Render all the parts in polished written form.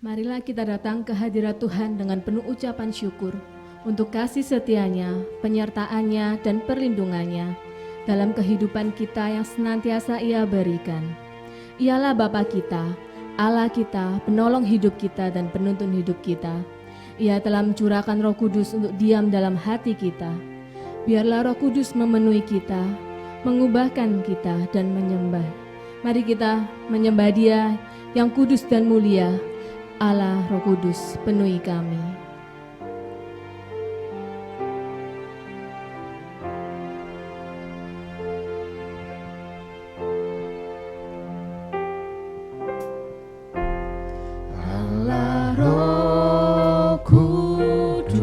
Marilah kita datang ke hadirat Tuhan dengan penuh ucapan syukur untuk kasih setia-Nya, penyertaan-Nya, dan perlindungan-Nya dalam kehidupan kita yang senantiasa Ia berikan. Ialah Bapa kita, Allah kita, penolong hidup kita dan penuntun hidup kita. Ia telah mencurahkan Roh Kudus untuk diam dalam hati kita. Biarlah Roh Kudus memenuhi kita, mengubahkan kita dan menyembah. Mari kita menyembah Dia yang kudus dan mulia. Allah Roh Kudus penuhi kami. Allah Roh Kudus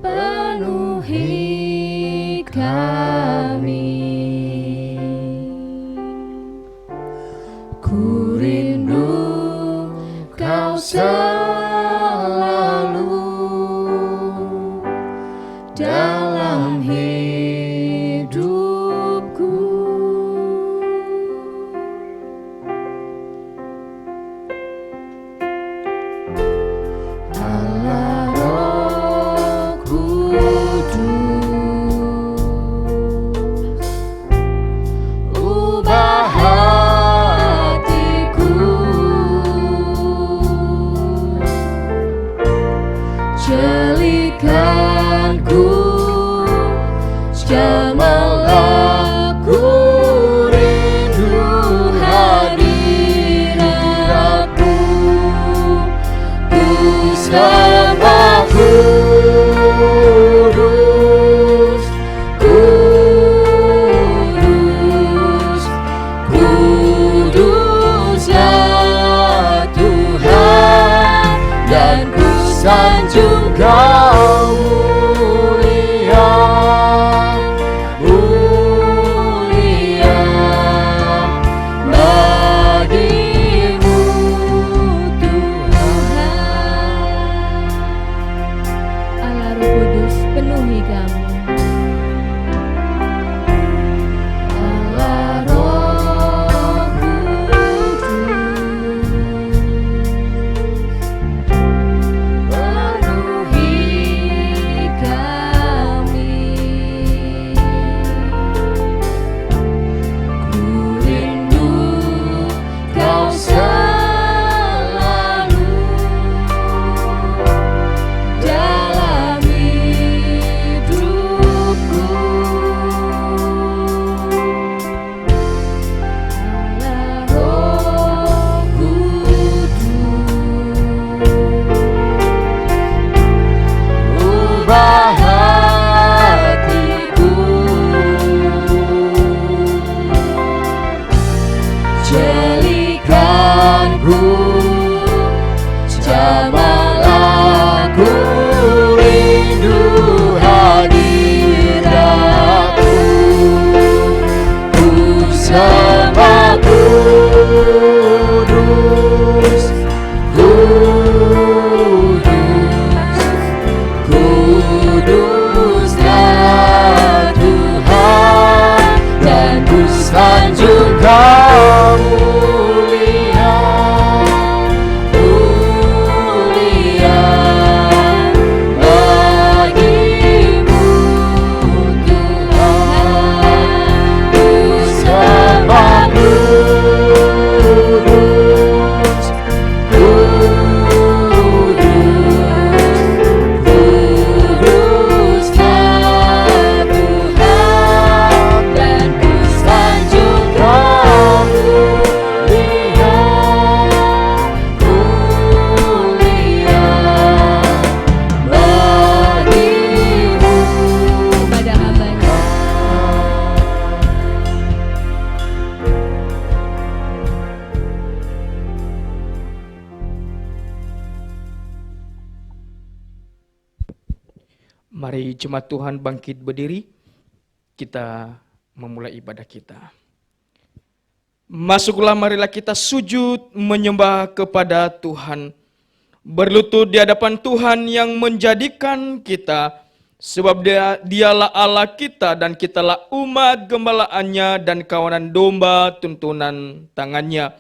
penuhi kami. Ku rindu Kau selalu dalam hidupku. Allah Roh Kudus, ubah hatiku, jelikanku, jamalah ku rindu hadiratmu. Ku sembah kudus, kudus, kuduslah Tuhan, dan ku sanjung Kau mulia, mulia bagimu Tuhan. Allah Roh Kudus penuhi kami. Allah Roh Kudus penuhi kami. Ku rindu Kau selalu dalam hidupku. Allah Roh Kudus, ubah hatiku, jelikanku, jamalah ku rindu hadiratmu. Ku sembah kudus, kudus, kuduslah Tuhan, dan ku sanjung Kau mulia, mulia bagimu Tuhan. Ku sembah kudus, kudus, kuduslah Tuhan, dan ku sanjung Kau mulia, mulia bagimu. Kepada hamba-Nya. Mari jemaat Tuhan bangkit berdiri, kita memulai ibadah kita. Masuklah, marilah kita sujud menyembah kepada Tuhan. Berlutut di hadapan Tuhan yang menjadikan kita, sebab Dialah Allah kita dan kitalah umat gembalaannya dan kawanan domba tuntunan tangannya.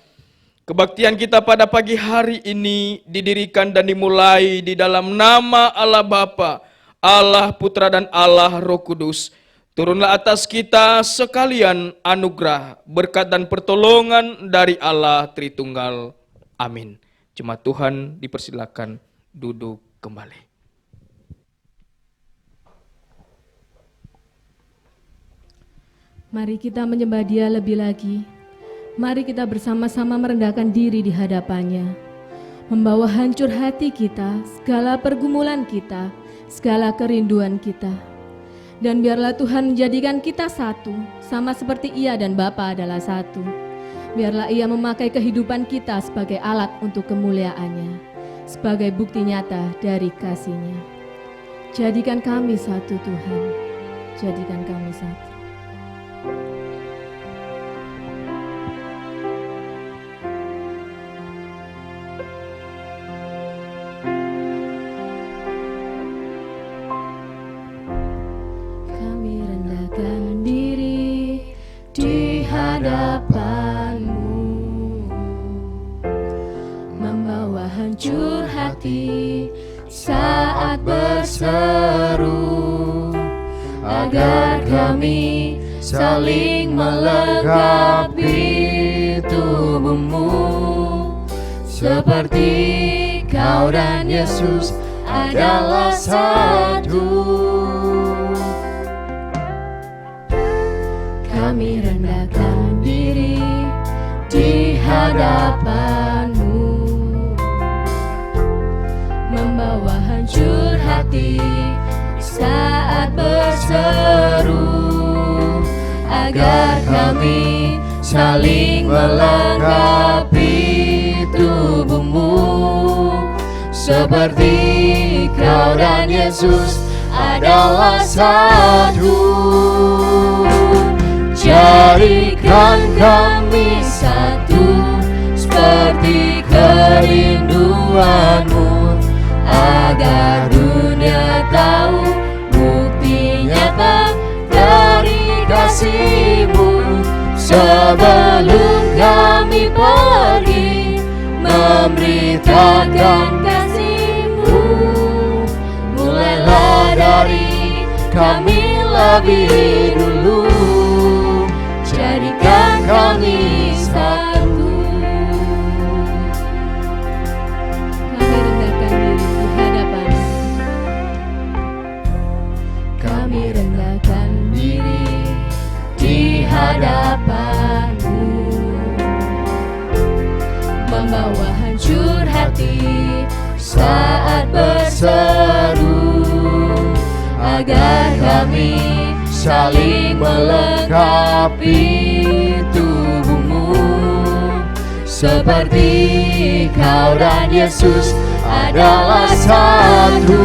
Kebaktian kita pada pagi hari ini didirikan dan dimulai di dalam nama Allah Bapa, Allah Putra dan Allah Roh Kudus. Turunlah atas kita sekalian anugerah, berkat dan pertolongan dari Allah Tritunggal. Amin. Jemaat Tuhan dipersilakan duduk kembali. Mari kita menyembah Dia lebih lagi. Mari kita bersama-sama merendahkan diri di hadapannya. Membawa hancur hati kita, segala pergumulan kita, segala kerinduan kita. Dan biarlah Tuhan menjadikan kita satu, sama seperti Ia dan Bapa adalah satu. Biarlah Ia memakai kehidupan kita sebagai alat untuk kemuliaan-Nya, sebagai bukti nyata dari kasih-Nya. Jadikan kami satu Tuhan, jadikan kami satu. Kami rendahkan diri di hadapan-Mu, membawa hancur hati saat berseru, agar kami saling melengkapi tubuh-Mu, seperti Kau dan Yesus adalah satu. Kami rendahkan diri di hadapan-Mu, membawa hancur hati saat berseru, agar kami saling melengkapi tubuh-Mu, seperti Kau dan Yesus adalah satu. Jadikan kami satu, seperti kerinduan-Mu, agar dunia tahu bukti nyata dari kasih-Mu. Sebelum kami pergi memberitakan kasih-Mu, mulailah dari kami lebih dulu. Jadikan kami satu. Kami rendahkan diri di hadapan-Mu. Kami rendahkan diri di hadapan-Mu, membawa hancur hati saat berseru, agar kami saling melengkapi tubuh-Mu, seperti Kau dan Yesus adalah satu.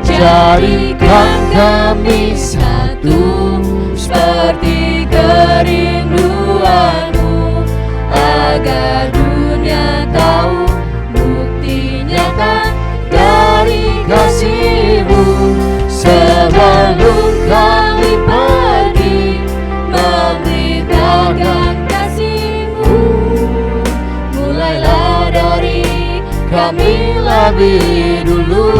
Jadikan kami satu, seperti kerinduan-Mu, agar dunia tahu bukti nyata dari kasih-Mu. Sebelum kami pergi memberitakan kasih-Mu, mulailah dari kami lebih dulu.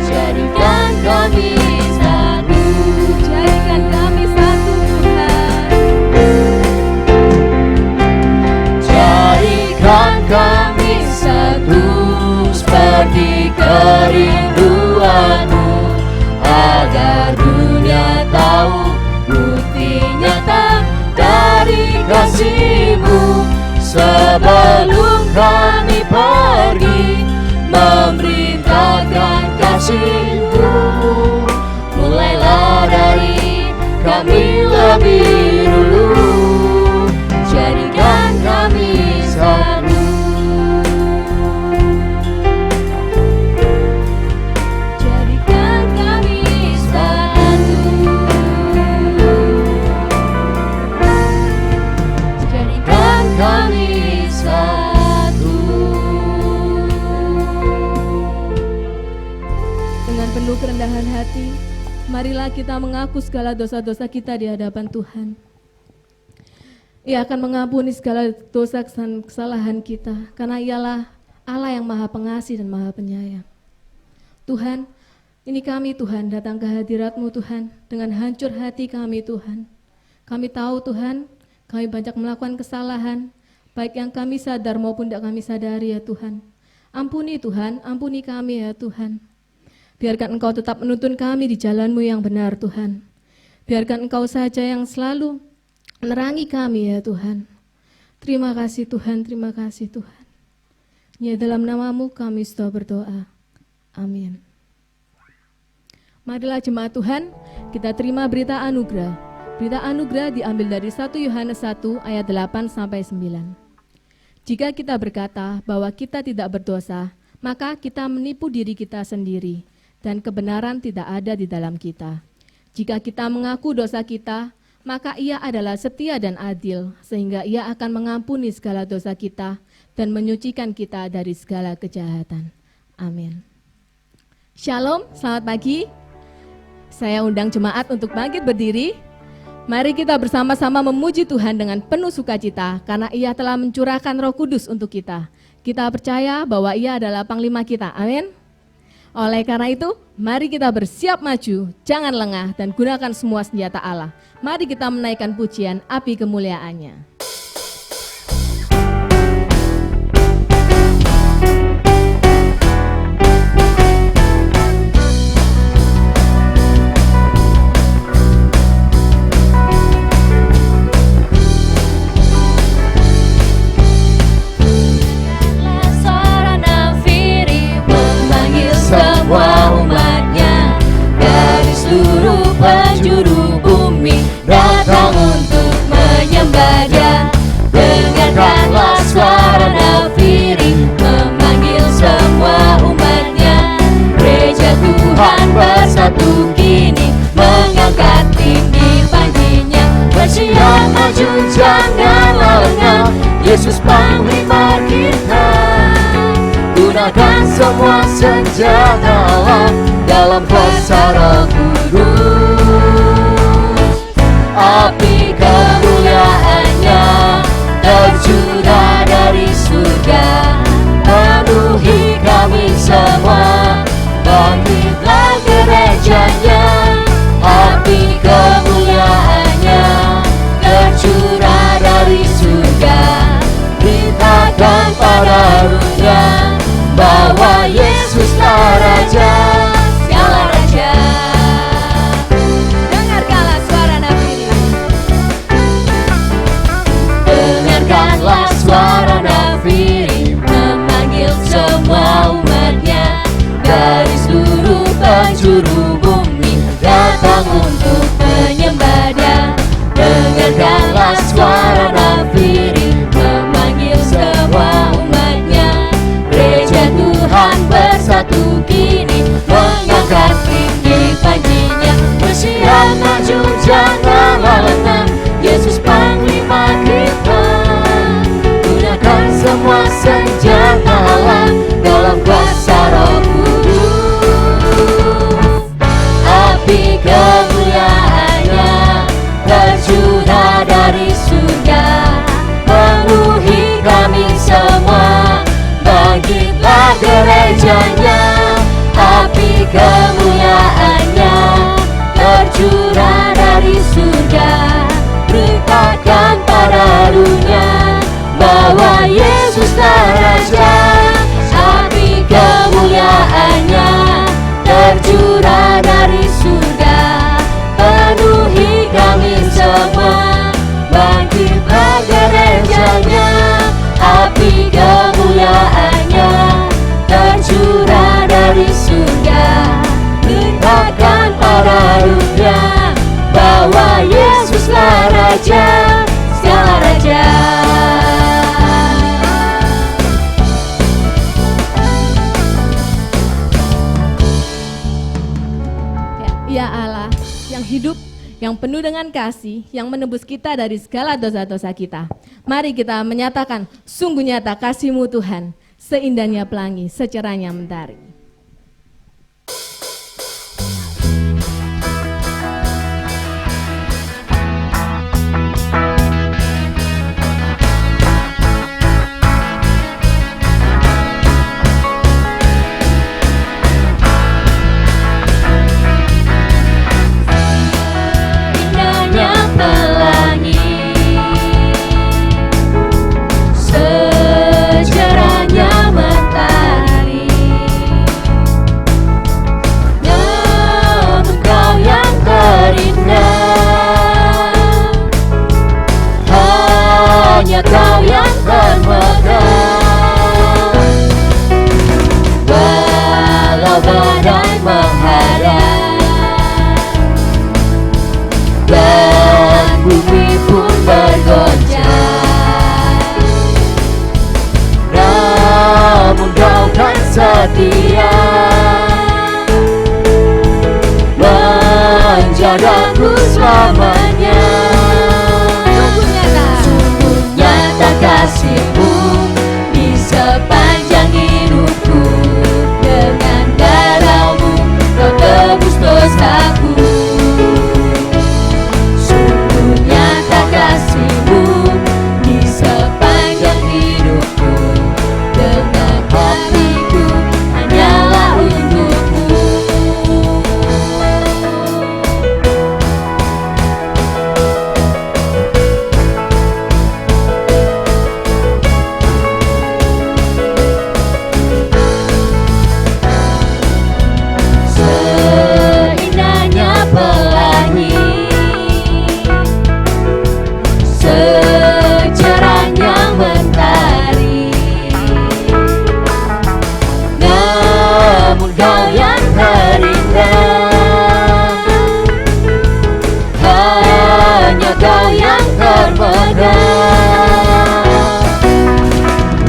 Jadikan kami satu, jadikan kami satu Tuhan. Jadikan kami satu, seperti kerinduan-Mu, agar dunia tahu bukti nyata dari kasih-Mu. Sebelum kami pergi memberitakan kasih-Mu, mulailah dari kami lebih dulu. Jadikan kami satu. Jadikan kami satu. Jadikan kami satu. Dengan penuh kerendahan hati, marilah kita mengaku segala dosa-dosa kita di hadapan Tuhan. Ia akan mengampuni segala dosa dan kesalahan kita, karena Ialah Allah yang Maha Pengasih dan Maha Penyayang. Tuhan, ini kami Tuhan datang ke hadirat-Mu Tuhan, dengan hancur hati kami Tuhan. Kami tahu Tuhan, kami banyak melakukan kesalahan, baik yang kami sadar maupun tidak kami sadari ya Tuhan. Ampuni Tuhan, ampuni kami ya Tuhan. Biarkan Engkau tetap menuntun kami di jalan-Mu yang benar Tuhan. Biarkan Engkau saja yang selalu menerangi kami ya Tuhan. Terima kasih Tuhan, terima kasih Tuhan. Ya dalam nama-Mu kami sudah berdoa. Amin. Marilah jemaat Tuhan, kita terima berita anugerah. Berita anugerah diambil dari 1 Yohanes 1 ayat 8-9. Jika kita berkata bahwa kita tidak berdosa, maka kita menipu diri kita sendiri, dan kebenaran tidak ada di dalam kita. Jika kita mengaku dosa kita, maka Ia adalah setia dan adil, sehingga Ia akan mengampuni segala dosa kita dan menyucikan kita dari segala kejahatan. Amin. Shalom, selamat pagi. Saya undang jemaat untuk bangkit berdiri. Mari kita bersama-sama memuji Tuhan dengan penuh sukacita, karena Ia telah mencurahkan Roh Kudus untuk kita. Kita percaya bahwa Ia adalah Panglima kita. Amin. Oleh karena itu, mari kita bersiap maju, jangan lengah, dan gunakan semua senjata Allah. Mari kita menaikkan pujian api kemuliaan-Nya. Semua umatnya dari seluruh penjuru bumi datang untuk menyembah Dia. Dengarkanlah suara nafiri memanggil semua umatnya. Gereja Tuhan bersatu kini mengangkat tinggi panjinya. Bersiap maju janganlah lengah, Yesus Panglima kita. Gunakan semua senjata Allah dalam kuasa Roh Kudus. Api kemuliaan-Nya tercurah dari surga, penuhi kami semua. Bangkitlah gereja-Nya, api kemuliaan-Nya tercurah dari surga. Beritakan pada dunia bahwa Yesuslah Raja, segala Raja. Dengarkanlah suara nafiri. Dengarkanlah suara nafiri memanggil semua umatnya dari seluruh penjuru bumi datang untuk menyembah Dia. Dengarkanlah suara nafiri memanggil semua umatnya. Gereja Tuhan bersatu kini mengangkat tinggi panjinya. Bersiap maju janganlah lengah, Yesus Panglima kita. Gunakan semua senjata Allah dalam kuasa Roh Kudus. Api kemuliaan-Nya tercurah dari surga, penuhi kami semua. Bangkitlah gereja-Nya, api kemuliaan-Nya tercurah dari surga. Beritakan pada dunia bahwa Yesuslah Raja. Api kemuliaan-Nya tercurah dari surga, penuhi kami semua. Bangkitlah gereja-Nya, api kemuliaan-Nya tercurah dari surga. Beritakan pada dunia bahwa Yesuslah Raja, segala Raja. Ya Allah yang hidup, yang penuh dengan kasih, yang menebus kita dari segala dosa-dosa kita. Mari kita menyatakan, sungguh nyata kasih-Mu Tuhan, seindahnya pelangi, secerahnya mentari. badai menghadang dan bumi pun bergoncang, namun Kau kan setia menjagaku selamanya. Sungguh nyata kasih-Mu di sepanjang hidupku, dengan darah-Mu Kau tebus dosaku. Sungguh nyata kasih-Mu di sepanjang hidupku, dengan hatiku hanyalah untuk-Mu. Seindahnya pelangi, secerahnya mentari, namun Kau yang terindah, hanya Kau yang terpendam.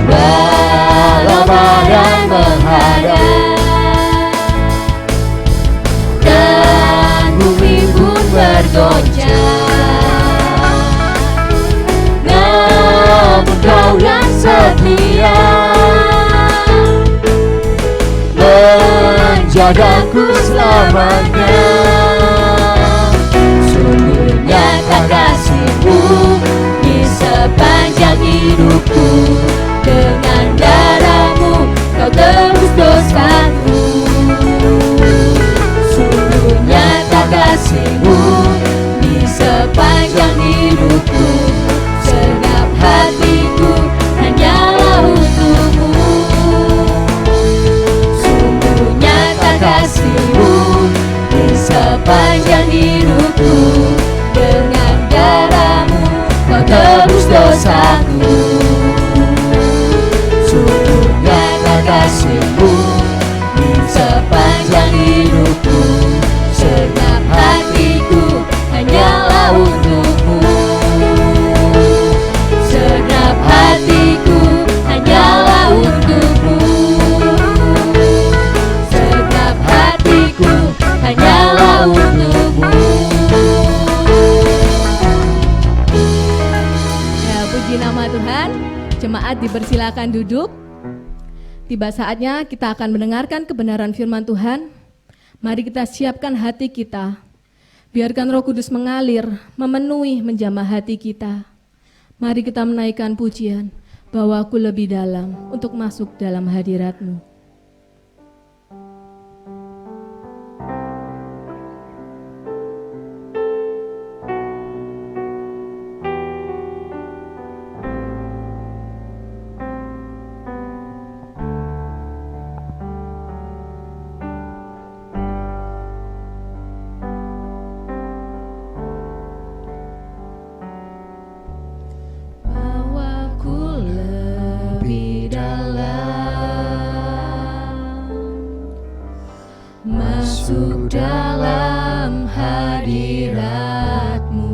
Walau badai menghadang dan bumi pun bergoncang, namun Kau yang setia menjagaku selamanya. Sungguh nyata kasih-Mu di sepanjang hidupku, dengan darah-Mu Kau tebus dosaku. Sungguh nyata kasih-Mu di sepanjang hidupku, segenap hatiku hanyalah untuk-Mu. Sungguh nyata kasih-Mu di sepanjang hidupku, dengan darah-Mu Kau tebus dosaku. Sungguh nyata kasih-Mu di sepanjang hidupku, segenap hatiku hanyalah untuk-Mu. Segenap hatiku hanyalah untuk-Mu. Segenap hatiku hanyalah untuk-Mu. Ya, puji nama Tuhan. Jemaat dipersilakan duduk. Tiba saatnya kita akan mendengarkan kebenaran firman Tuhan. Mari kita siapkan hati kita. Biarkan Roh Kudus mengalir, memenuhi, menjamah hati kita. Mari kita menaikkan pujian, bawa aku lebih dalam untuk masuk dalam hadirat-Mu. Bawaku lebih dalam, masuk dalam hadirat-Mu.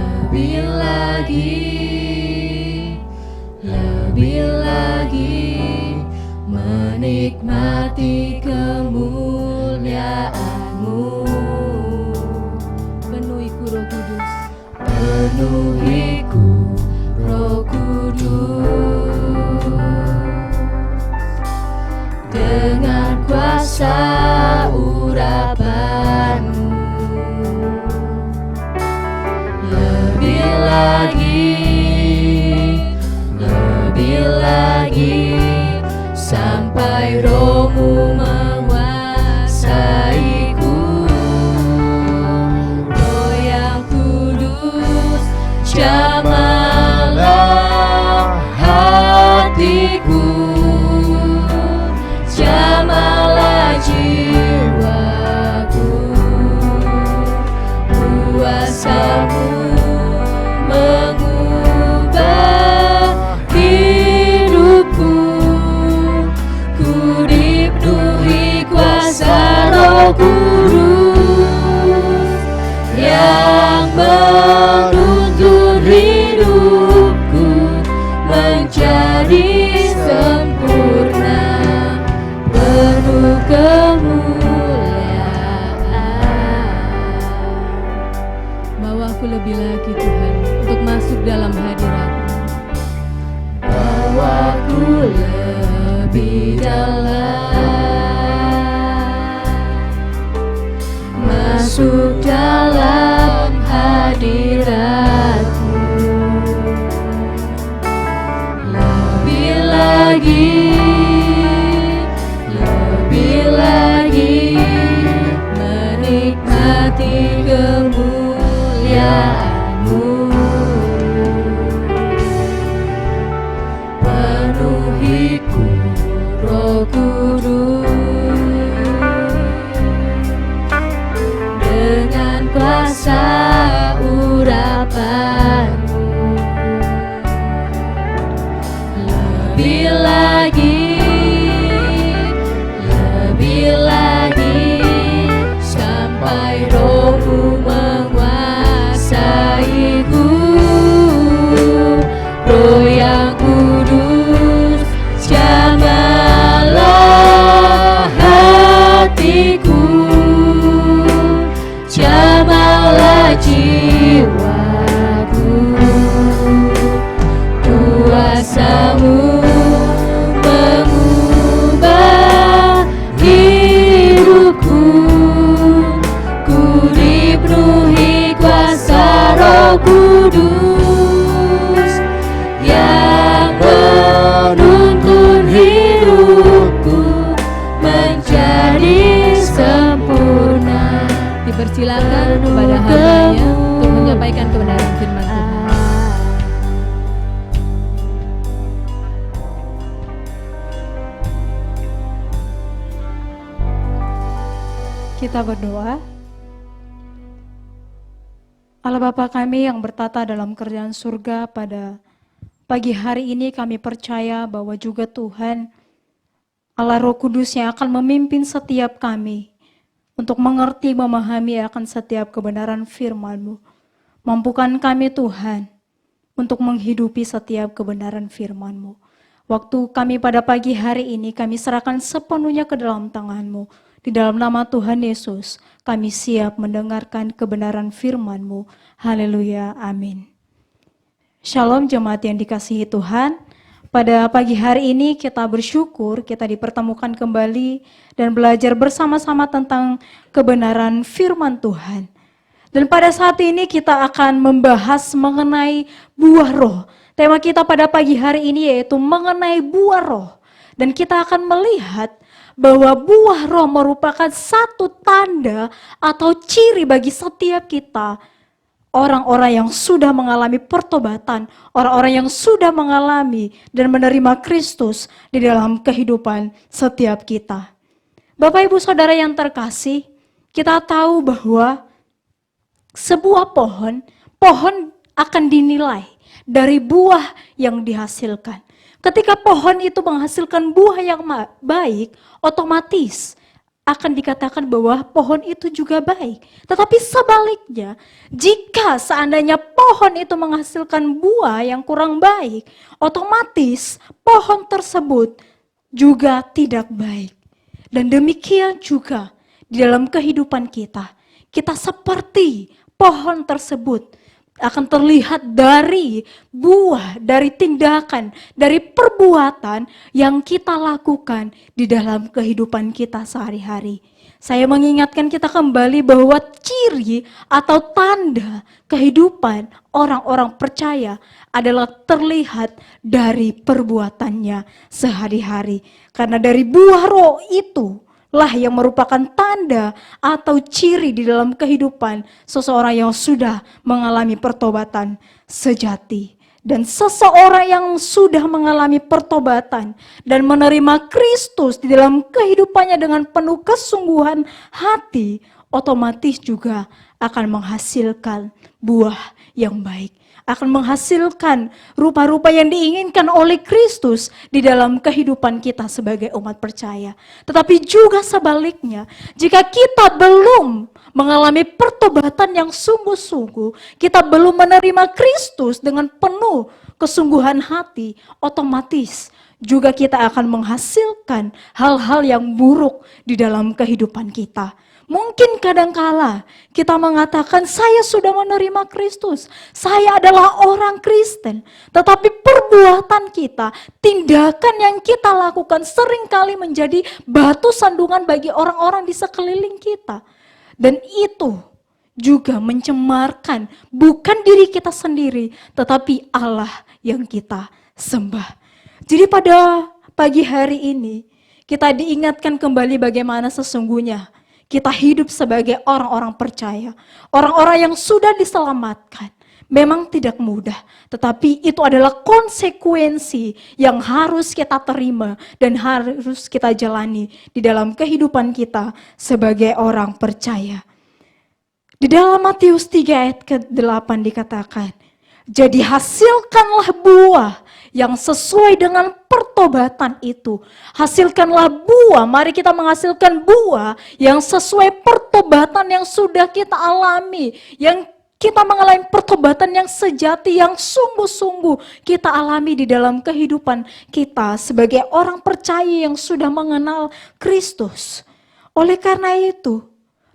Lebih lagi menikmati kemuliaan-Mu. Penuhiku Roh Kudus. Penuhiku Roh Kudus, dengan kuasa urapan-Mu. Lebih lagi sampai Roh-Mu Kita berdoa. Allah Bapa kami yang bertata dalam kerajaan surga, pada pagi hari ini kami percaya bahwa juga Tuhan Allah Roh Kudus yang akan memimpin setiap kami untuk mengerti, memahami akan setiap kebenaran firman-Mu. Mampukan kami Tuhan untuk menghidupi setiap kebenaran firman-Mu. Waktu kami pada pagi hari ini kami serahkan sepenuhnya ke dalam tangan-Mu. Di dalam nama Tuhan Yesus, kami siap mendengarkan kebenaran firman-Mu. Haleluya, amin. Shalom jemaat yang dikasihi Tuhan. Pada pagi hari ini kita bersyukur kita dipertemukan kembali dan belajar bersama-sama tentang kebenaran firman Tuhan. Dan pada saat ini kita akan membahas mengenai buah roh. Tema kita pada pagi hari ini yaitu mengenai buah roh. Dan kita akan melihat bahwa buah roh merupakan satu tanda atau ciri bagi setiap kita, orang-orang yang sudah mengalami pertobatan, orang-orang yang sudah mengalami dan menerima Kristus di dalam kehidupan setiap kita. Bapak Ibu Saudara yang terkasih, kita tahu bahwa sebuah pohon akan dinilai dari buah yang dihasilkan. Ketika pohon itu menghasilkan buah yang baik, otomatis akan dikatakan bahwa pohon itu juga baik. Tetapi sebaliknya, jika seandainya pohon itu menghasilkan buah yang kurang baik, otomatis pohon tersebut juga tidak baik. Dan demikian juga di dalam kehidupan kita. Kita seperti pohon tersebut akan terlihat dari buah, dari tindakan, dari perbuatan yang kita lakukan di dalam kehidupan kita sehari-hari. Saya mengingatkan kita kembali bahwa ciri atau tanda kehidupan orang-orang percaya adalah terlihat dari perbuatannya sehari-hari. Karena dari buah roh itu lah yang merupakan tanda atau ciri di dalam kehidupan seseorang yang sudah mengalami pertobatan sejati. Dan seseorang yang sudah mengalami pertobatan dan menerima Kristus di dalam kehidupannya dengan penuh kesungguhan hati, otomatis juga akan menghasilkan buah yang baik. Akan menghasilkan rupa-rupa yang diinginkan oleh Kristus di dalam kehidupan kita sebagai umat percaya. Tetapi juga sebaliknya, jika kita belum mengalami pertobatan yang sungguh-sungguh, kita belum menerima Kristus dengan penuh kesungguhan hati, otomatis juga kita akan menghasilkan hal-hal yang buruk di dalam kehidupan kita. Mungkin kadangkala kita mengatakan saya sudah menerima Kristus, saya adalah orang Kristen. Tetapi perbuatan kita, tindakan yang kita lakukan seringkali menjadi batu sandungan bagi orang-orang di sekeliling kita. Dan itu juga mencemarkan bukan diri kita sendiri, tetapi Allah yang kita sembah. Jadi pada pagi hari ini kita diingatkan kembali bagaimana sesungguhnya kita hidup sebagai orang-orang percaya, orang-orang yang sudah diselamatkan. Memang tidak mudah, tetapi itu adalah konsekuensi yang harus kita terima dan harus kita jalani di dalam kehidupan kita sebagai orang percaya. Di dalam Matius 3 ayat ke-8 dikatakan, jadi hasilkanlah buah yang sesuai dengan pertobatan itu. Hasilkanlah buah, mari kita menghasilkan buah yang sesuai pertobatan yang sudah kita alami. Yang kita mengalami pertobatan yang sejati, yang sungguh-sungguh kita alami di dalam kehidupan kita sebagai orang percaya yang sudah mengenal Kristus. Oleh karena itu,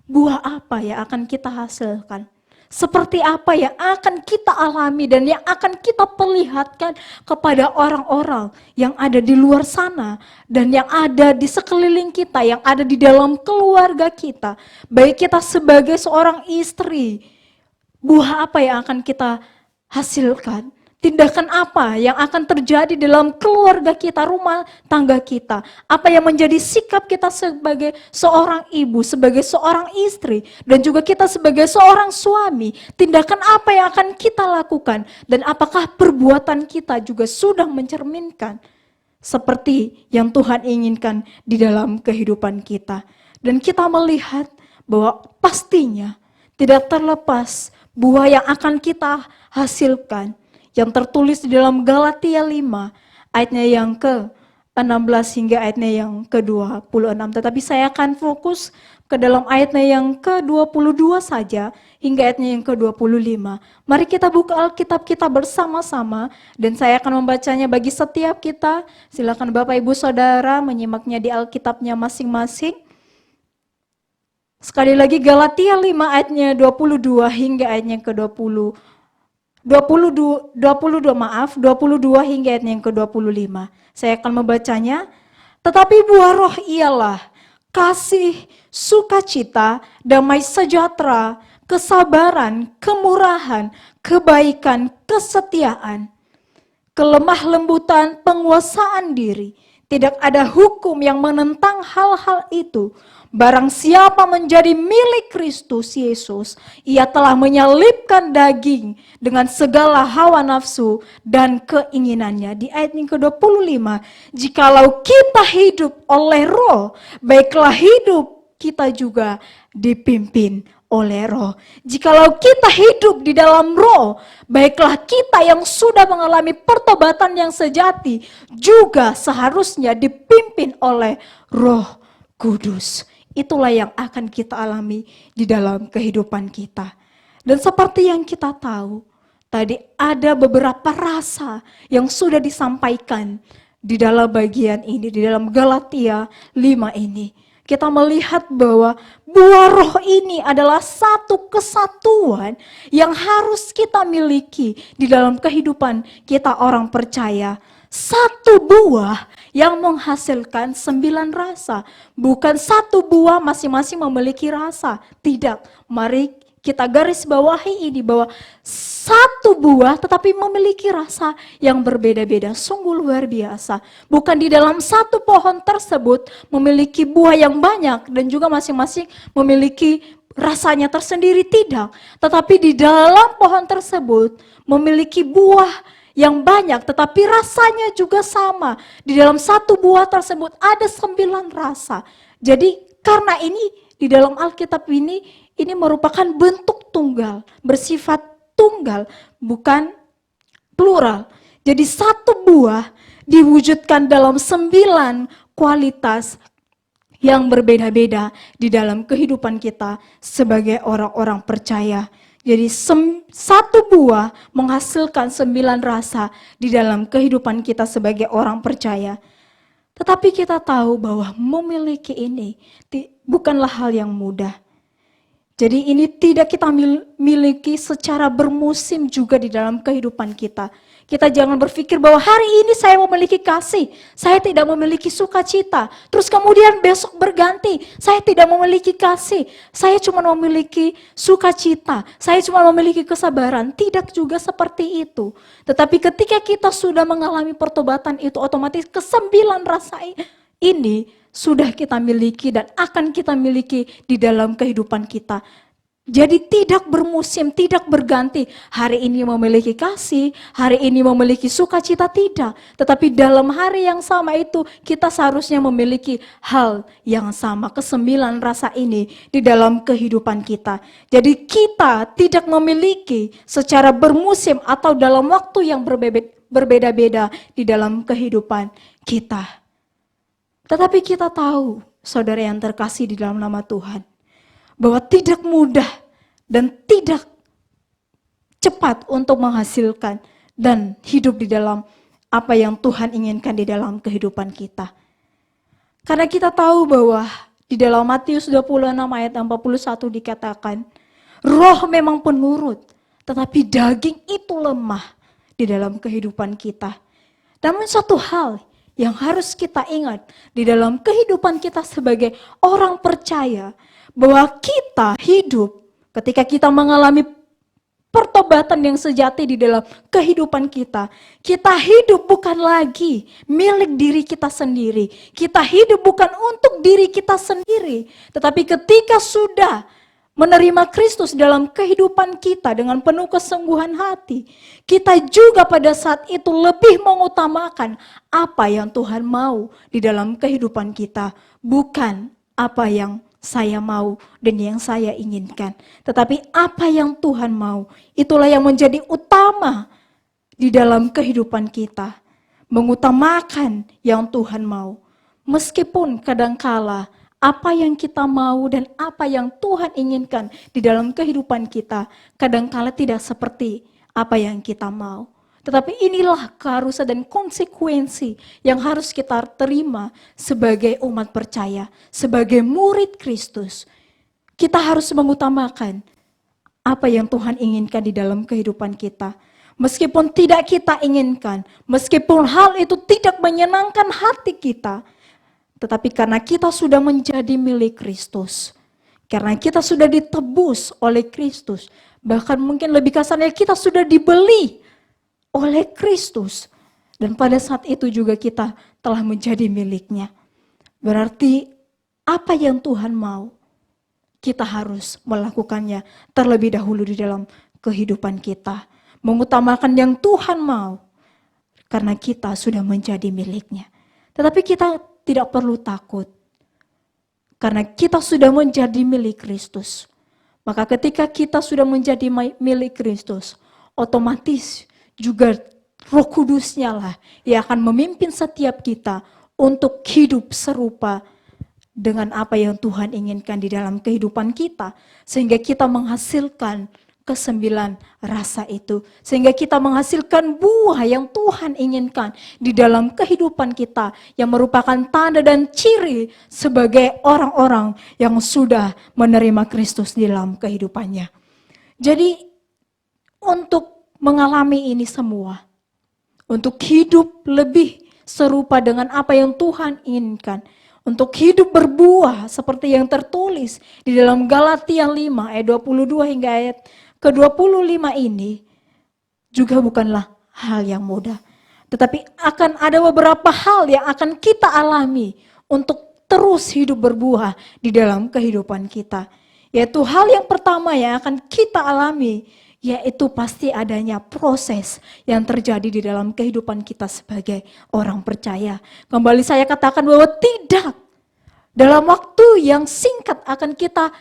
buah apa yang akan kita hasilkan? Seperti apa yang akan kita alami dan yang akan kita perlihatkan kepada orang-orang yang ada di luar sana dan yang ada di sekeliling kita, yang ada di dalam keluarga kita. Baik kita sebagai seorang istri, buah apa yang akan kita hasilkan? Tindakan apa yang akan terjadi dalam keluarga kita, rumah tangga kita? Apa yang menjadi sikap kita sebagai seorang ibu, sebagai seorang istri, dan juga kita sebagai seorang suami? Tindakan apa yang akan kita lakukan? Dan apakah perbuatan kita juga sudah mencerminkan seperti yang Tuhan inginkan di dalam kehidupan kita? Dan kita melihat bahwa pastinya tidak terlepas buah yang akan kita hasilkan yang tertulis di dalam Galatia 5 ayatnya yang ke-16 hingga ayatnya yang ke-26. Tetapi saya akan fokus ke dalam ayatnya yang ke-22 saja hingga ayatnya yang ke-25. Mari kita buka Alkitab kita bersama-sama dan saya akan membacanya bagi setiap kita. Silakan Bapak Ibu Saudara menyimaknya di Alkitabnya masing-masing. Sekali lagi Galatia 5 ayatnya 22 hingga ayatnya yang ke-22 hingga ayatnya yang ke-25. Saya akan membacanya. Tetapi buah roh ialah kasih, sukacita, damai sejahtera, kesabaran, kemurahan, kebaikan, kesetiaan, kelemah lembutan, penguasaan diri. Tidak ada hukum yang menentang hal-hal itu. Barang siapa menjadi milik Kristus Yesus, ia telah menyalibkan daging dengan segala hawa nafsu dan keinginannya. Di ayat yang ke-25, jikalau kita hidup oleh roh, baiklah hidup kita juga dipimpin oleh roh. Jikalau kita hidup di dalam roh, baiklah kita yang sudah mengalami pertobatan yang sejati juga seharusnya dipimpin oleh Roh Kudus. Itulah yang akan kita alami di dalam kehidupan kita. Dan seperti yang kita tahu, tadi ada beberapa rasa yang sudah disampaikan di dalam bagian ini, di dalam Galatia 5 ini. Kita melihat bahwa buah roh ini adalah satu kesatuan yang harus kita miliki di dalam kehidupan kita orang percaya. Satu buah yang menghasilkan 9 rasa. Bukan satu buah masing-masing memiliki rasa. Tidak, mari kita garis bawahi ini bahwa satu buah tetapi memiliki rasa yang berbeda-beda. Sungguh luar biasa. Bukan di dalam satu pohon tersebut memiliki buah yang banyak dan juga masing-masing memiliki rasanya tersendiri, tidak. Tetapi di dalam pohon tersebut memiliki buah yang banyak tetapi rasanya juga sama. Di dalam satu buah tersebut ada 9 rasa. Jadi karena ini di dalam Alkitab ini merupakan bentuk tunggal, bersifat tunggal, bukan plural. Jadi satu buah diwujudkan dalam 9 kualitas yang berbeda-beda di dalam kehidupan kita sebagai orang-orang percaya. Jadi satu buah menghasilkan 9 rasa di dalam kehidupan kita sebagai orang percaya. Tetapi kita tahu bahwa memiliki ini bukanlah hal yang mudah. Jadi ini tidak kita miliki secara bermusim juga di dalam kehidupan kita. Kita jangan berpikir bahwa hari ini saya memiliki kasih, saya tidak memiliki sukacita. Terus kemudian besok berganti, saya tidak memiliki kasih, saya cuma memiliki sukacita, saya cuma memiliki kesabaran. Tidak juga seperti itu. Tetapi ketika kita sudah mengalami pertobatan itu, otomatis ke-9 rasa ini sudah kita miliki dan akan kita miliki di dalam kehidupan kita. Jadi tidak bermusim, tidak berganti. Hari ini memiliki kasih, hari ini memiliki sukacita, tidak. Tetapi dalam hari yang sama itu kita seharusnya memiliki hal yang sama. Ke-9 rasa ini di dalam kehidupan kita. Jadi kita tidak memiliki secara bermusim atau dalam waktu yang berbeda-beda di dalam kehidupan kita. Tetapi kita tahu, saudara yang terkasih di dalam nama Tuhan, bahwa tidak mudah dan tidak cepat untuk menghasilkan dan hidup di dalam apa yang Tuhan inginkan di dalam kehidupan kita. Karena kita tahu bahwa di dalam Matius 26 ayat 41 dikatakan, roh memang penurut, tetapi daging itu lemah di dalam kehidupan kita. Namun satu hal yang harus kita ingat di dalam kehidupan kita sebagai orang percaya, bahwa kita hidup ketika kita mengalami pertobatan yang sejati di dalam kehidupan kita. Kita hidup bukan lagi milik diri kita sendiri. Kita hidup bukan untuk diri kita sendiri. Tetapi ketika sudah menerima Kristus dalam kehidupan kita dengan penuh kesungguhan hati, kita juga pada saat itu lebih mengutamakan apa yang Tuhan mau di dalam kehidupan kita, bukan apa yang saya mau dan yang saya inginkan. Tetapi apa yang Tuhan mau, itulah yang menjadi utama di dalam kehidupan kita. Mengutamakan yang Tuhan mau. Meskipun kadangkala apa yang kita mau dan apa yang Tuhan inginkan di dalam kehidupan kita kadangkala tidak seperti apa yang kita mau. Tetapi inilah keharusan dan konsekuensi yang harus kita terima sebagai umat percaya, sebagai murid Kristus. Kita harus mengutamakan apa yang Tuhan inginkan di dalam kehidupan kita. Meskipun tidak kita inginkan, meskipun hal itu tidak menyenangkan hati kita, tetapi karena kita sudah menjadi milik Kristus, karena kita sudah ditebus oleh Kristus, bahkan mungkin lebih kasarnya kita sudah dibeli oleh Kristus, dan pada saat itu juga kita telah menjadi miliknya. Berarti apa yang Tuhan mau, kita harus melakukannya terlebih dahulu di dalam kehidupan kita. Mengutamakan yang Tuhan mau, karena kita sudah menjadi miliknya. Tetapi kita tidak perlu takut, karena kita sudah menjadi milik Kristus. Maka ketika kita sudah menjadi milik Kristus, otomatis juga Roh Kudus-Nya lah yang akan memimpin setiap kita untuk hidup serupa dengan apa yang Tuhan inginkan di dalam kehidupan kita. Sehingga kita menghasilkan kesembilan rasa itu. Sehingga kita menghasilkan buah yang Tuhan inginkan di dalam kehidupan kita, yang merupakan tanda dan ciri sebagai orang-orang yang sudah menerima Kristus di dalam kehidupannya. Jadi untuk mengalami ini semua, untuk hidup lebih serupa dengan apa yang Tuhan inginkan, untuk hidup berbuah seperti yang tertulis di dalam Galatia 5 ayat 22 hingga ayat ke-25 ini, juga bukanlah hal yang mudah. Tetapi akan ada beberapa hal yang akan kita alami untuk terus hidup berbuah di dalam kehidupan kita. Yaitu hal yang pertama yang akan kita alami, yaitu pasti adanya proses yang terjadi di dalam kehidupan kita sebagai orang percaya. Kembali saya katakan bahwa tidak dalam waktu yang singkat akan kita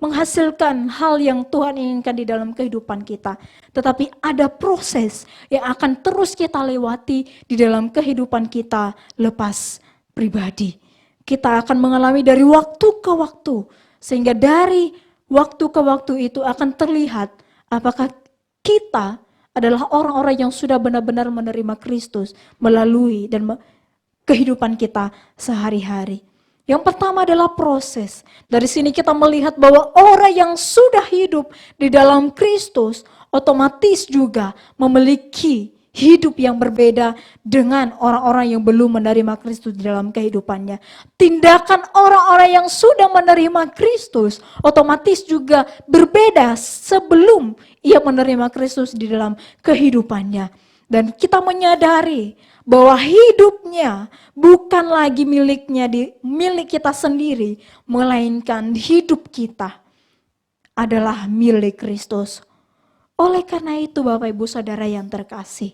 menghasilkan hal yang Tuhan inginkan di dalam kehidupan kita. Tetapi ada proses yang akan terus kita lewati di dalam kehidupan kita lepas pribadi. Kita akan mengalami dari waktu ke waktu, sehingga dari waktu ke waktu itu akan terlihat apakah kita adalah orang-orang yang sudah benar-benar menerima Kristus melalui dan kehidupan kita sehari-hari. Yang pertama adalah proses. Dari sini kita melihat bahwa orang yang sudah hidup di dalam Kristus otomatis juga memiliki hidup yang berbeda dengan orang-orang yang belum menerima Kristus di dalam kehidupannya. Tindakan orang-orang yang sudah menerima Kristus otomatis juga berbeda sebelum ia menerima Kristus di dalam kehidupannya. Dan kita menyadari bahwa hidupnya bukan lagi milik kita sendiri, melainkan hidup kita adalah milik Kristus. Oleh karena itu Bapak Ibu Saudara yang terkasih,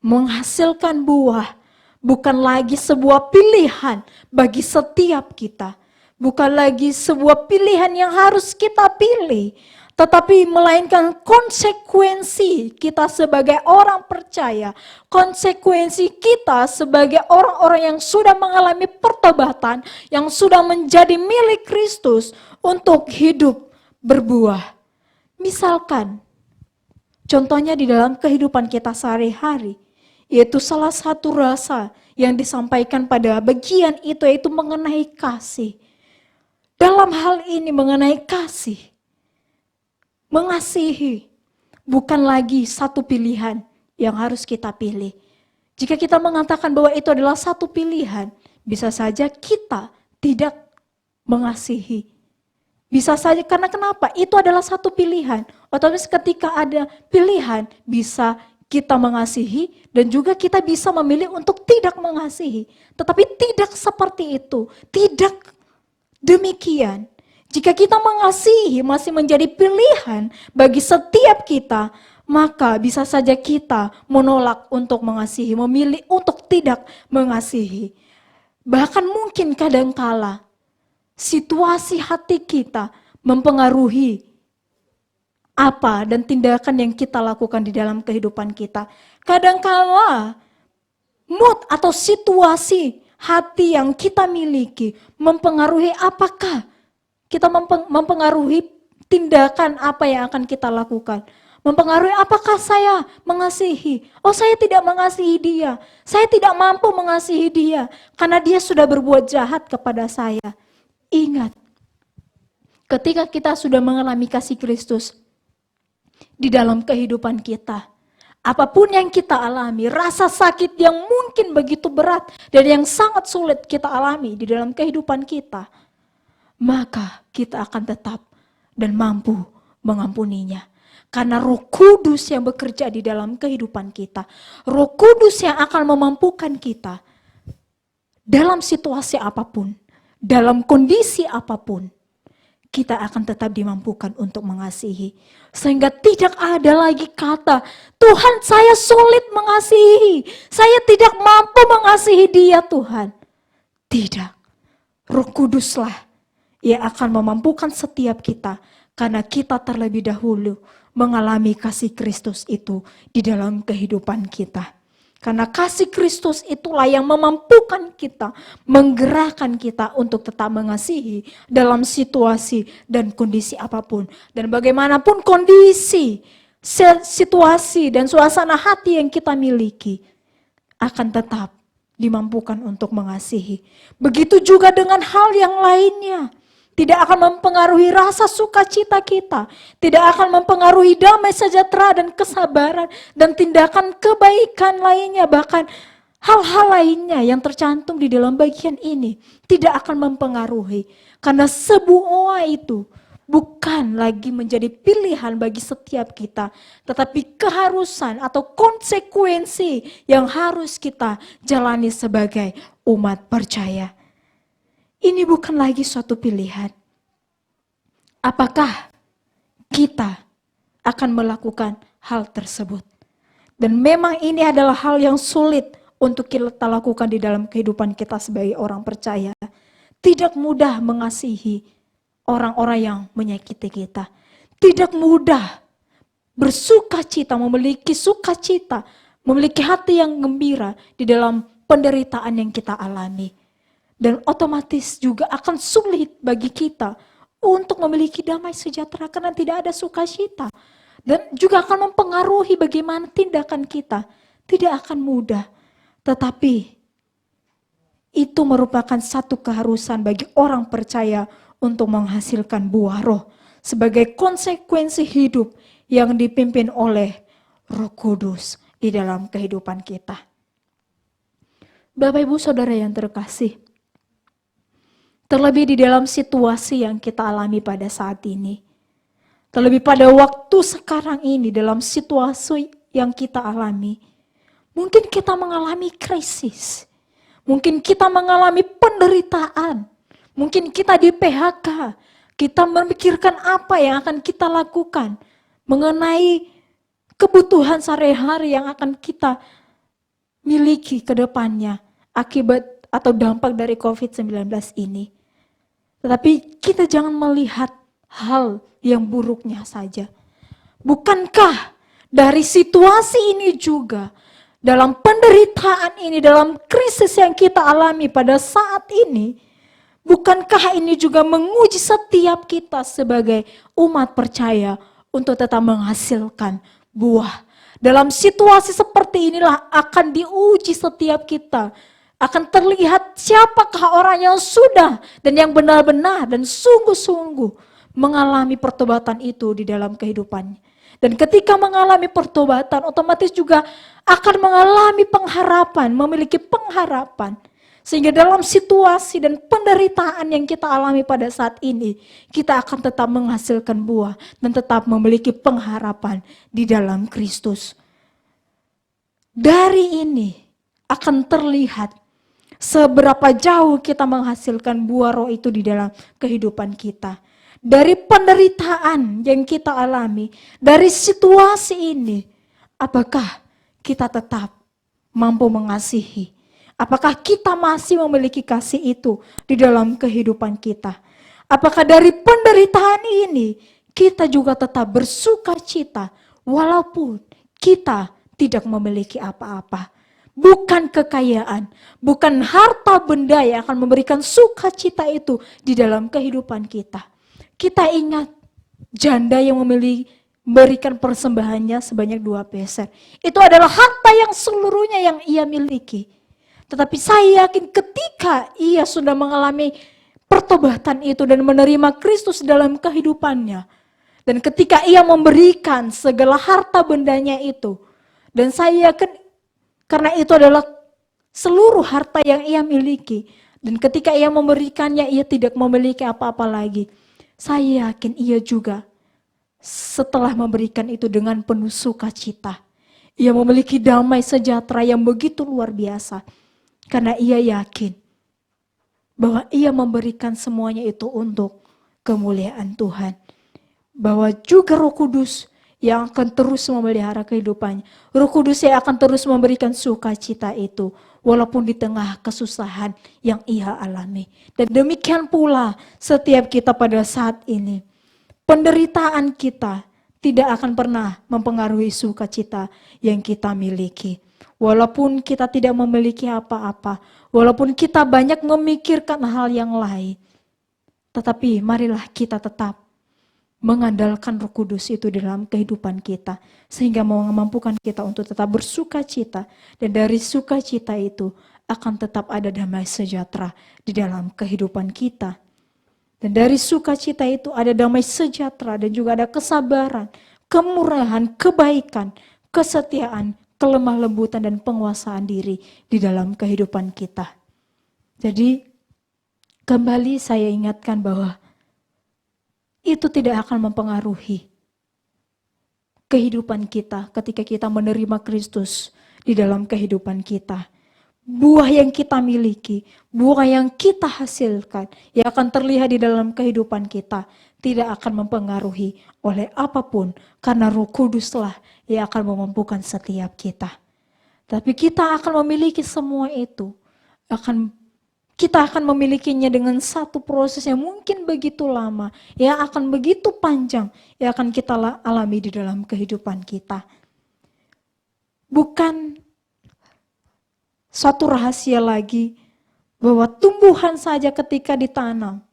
menghasilkan buah bukan lagi sebuah pilihan bagi setiap kita. Bukan lagi sebuah pilihan yang harus kita pilih, tetapi melainkan konsekuensi kita sebagai orang percaya, konsekuensi kita sebagai orang-orang yang sudah mengalami pertobatan, yang sudah menjadi milik Kristus untuk hidup berbuah. Misalkan, contohnya di dalam kehidupan kita sehari-hari, yaitu salah satu rasa yang disampaikan pada bagian itu yaitu mengenai kasih. Dalam hal ini mengenai kasih, mengasihi bukan lagi satu pilihan yang harus kita pilih. Jika kita mengatakan bahwa itu adalah satu pilihan, bisa saja kita tidak mengasihi. Bisa saja, karena kenapa? Itu adalah satu pilihan. Otomatis ketika ada pilihan, bisa kita mengasihi dan juga kita bisa memilih untuk tidak mengasihi. Tetapi tidak seperti itu, tidak demikian. Jika kita mengasihi masih menjadi pilihan bagi setiap kita, maka bisa saja kita menolak untuk mengasihi, memilih untuk tidak mengasihi. Bahkan mungkin kadangkala situasi hati kita mempengaruhi apa dan tindakan yang kita lakukan di dalam kehidupan kita. Kadangkala mood atau situasi hati yang kita miliki mempengaruhi apakah kita mempengaruhi tindakan apa yang akan kita lakukan. Mempengaruhi apakah saya mengasihi. Oh, saya tidak mengasihi dia. Saya tidak mampu mengasihi dia karena dia sudah berbuat jahat kepada saya. Ingat, ketika kita sudah mengalami kasih Kristus di dalam kehidupan kita, apapun yang kita alami, rasa sakit yang mungkin begitu berat dan yang sangat sulit kita alami di dalam kehidupan kita, maka kita akan tetap dan mampu mengampuninya. Karena Roh Kudus yang bekerja di dalam kehidupan kita, Roh Kudus yang akan memampukan kita dalam situasi apapun, dalam kondisi apapun, kita akan tetap dimampukan untuk mengasihi. Sehingga tidak ada lagi kata, Tuhan saya sulit mengasihi, saya tidak mampu mengasihi dia Tuhan. Tidak, Roh Kuduslah yang akan memampukan setiap kita, karena kita terlebih dahulu mengalami kasih Kristus itu di dalam kehidupan kita. Karena kasih Kristus itulah yang memampukan kita, menggerakkan kita untuk tetap mengasihi dalam situasi dan kondisi apapun. Dan bagaimanapun kondisi, situasi dan suasana hati yang kita miliki, akan tetap dimampukan untuk mengasihi. Begitu juga dengan hal yang lainnya. Tidak akan mempengaruhi rasa sukacita kita. Tidak akan mempengaruhi damai sejahtera dan kesabaran dan tindakan kebaikan lainnya. Bahkan hal-hal lainnya yang tercantum di dalam bagian ini tidak akan mempengaruhi. Karena semua itu bukan lagi menjadi pilihan bagi setiap kita. Tetapi keharusan atau konsekuensi yang harus kita jalani sebagai umat percaya. Ini bukan lagi suatu pilihan. Apakah kita akan melakukan hal tersebut? Dan memang ini adalah hal yang sulit untuk kita lakukan di dalam kehidupan kita sebagai orang percaya. Tidak mudah mengasihi orang-orang yang menyakiti kita. Tidak mudah bersuka cita, memiliki sukacita, memiliki hati yang gembira di dalam penderitaan yang kita alami. Dan otomatis juga akan sulit bagi kita untuk memiliki damai sejahtera karena tidak ada sukacita. Dan juga akan mempengaruhi bagaimana tindakan kita. Tidak akan mudah. Tetapi itu merupakan satu keharusan bagi orang percaya untuk menghasilkan buah roh. Sebagai konsekuensi hidup yang dipimpin oleh Roh Kudus di dalam kehidupan kita. Bapak Ibu Saudara yang terkasih, terlebih di dalam situasi yang kita alami pada saat ini. Terlebih pada waktu sekarang ini dalam situasi yang kita alami. Mungkin kita mengalami krisis. Mungkin kita mengalami penderitaan. Mungkin kita di PHK. Kita memikirkan apa yang akan kita lakukan. Mengenai kebutuhan sehari-hari yang akan kita miliki ke depannya. Akibat atau dampak dari COVID-19 ini. Tetapi kita jangan melihat hal yang buruknya saja. Bukankah dari situasi ini juga, dalam penderitaan ini, dalam krisis yang kita alami pada saat ini, bukankah ini juga menguji setiap kita sebagai umat percaya untuk tetap menghasilkan buah. Dalam situasi seperti inilah akan diuji setiap kita. Akan terlihat siapakah orang yang sudah dan yang benar-benar dan sungguh-sungguh mengalami pertobatan itu di dalam kehidupannya. Dan ketika mengalami pertobatan, otomatis juga akan mengalami pengharapan, memiliki pengharapan. Sehingga dalam situasi dan penderitaan yang kita alami pada saat ini, kita akan tetap menghasilkan buah dan tetap memiliki pengharapan di dalam Kristus. Dari ini akan terlihat seberapa jauh kita menghasilkan buah roh itu di dalam kehidupan kita. Dari penderitaan yang kita alami, dari situasi ini, apakah kita tetap mampu mengasihi? Apakah kita masih memiliki kasih itu di dalam kehidupan kita? Apakah dari penderitaan ini kita juga tetap bersuka cita walaupun kita tidak memiliki apa-apa. Bukan kekayaan, bukan harta benda yang akan memberikan sukacita itu di dalam kehidupan kita. Kita ingat janda yang memberikan persembahannya sebanyak 2 peser. Itu adalah harta yang seluruhnya yang ia miliki. Tetapi saya yakin ketika ia sudah mengalami pertobatan itu dan menerima Kristus dalam kehidupannya. Dan ketika ia memberikan segala harta bendanya itu. Dan saya yakin karena itu adalah seluruh harta yang ia miliki. Dan ketika ia memberikannya, ia tidak memiliki apa-apa lagi. Saya yakin ia juga setelah memberikan itu dengan penuh sukacita. Ia memiliki damai sejahtera yang begitu luar biasa. Karena ia yakin bahwa ia memberikan semuanya itu untuk kemuliaan Tuhan. Bahwa juga Roh Kudus yang akan terus memelihara kehidupannya. Roh Kudus yang akan terus memberikan sukacita itu. Walaupun di tengah kesusahan yang ia alami. Dan demikian pula setiap kita pada saat ini. Penderitaan kita tidak akan pernah mempengaruhi sukacita yang kita miliki. Walaupun kita tidak memiliki apa-apa. Walaupun kita banyak memikirkan hal yang lain. Tetapi marilah kita tetap mengandalkan Roh Kudus itu dalam kehidupan kita. Sehingga memampukan kita untuk tetap bersuka cita. Dan dari sukacita itu akan tetap ada damai sejahtera di dalam kehidupan kita. Dan dari sukacita itu ada damai sejahtera dan juga ada kesabaran, kemurahan, kebaikan, kesetiaan, kelemah lembutan dan penguasaan diri di dalam kehidupan kita. Jadi kembali saya ingatkan bahwa itu tidak akan mempengaruhi kehidupan kita ketika kita menerima Kristus di dalam kehidupan kita. Buah yang kita miliki, buah yang kita hasilkan, yang akan terlihat di dalam kehidupan kita, tidak akan mempengaruhi oleh apapun, karena Roh Kuduslah yang akan memampukan setiap kita. Tapi kita akan memiliki semua itu, kita akan memilikinya dengan satu proses yang mungkin begitu lama, yang akan begitu panjang, yang akan kita alami di dalam kehidupan kita. Bukan satu rahasia lagi bahwa tumbuhan saja ketika ditanam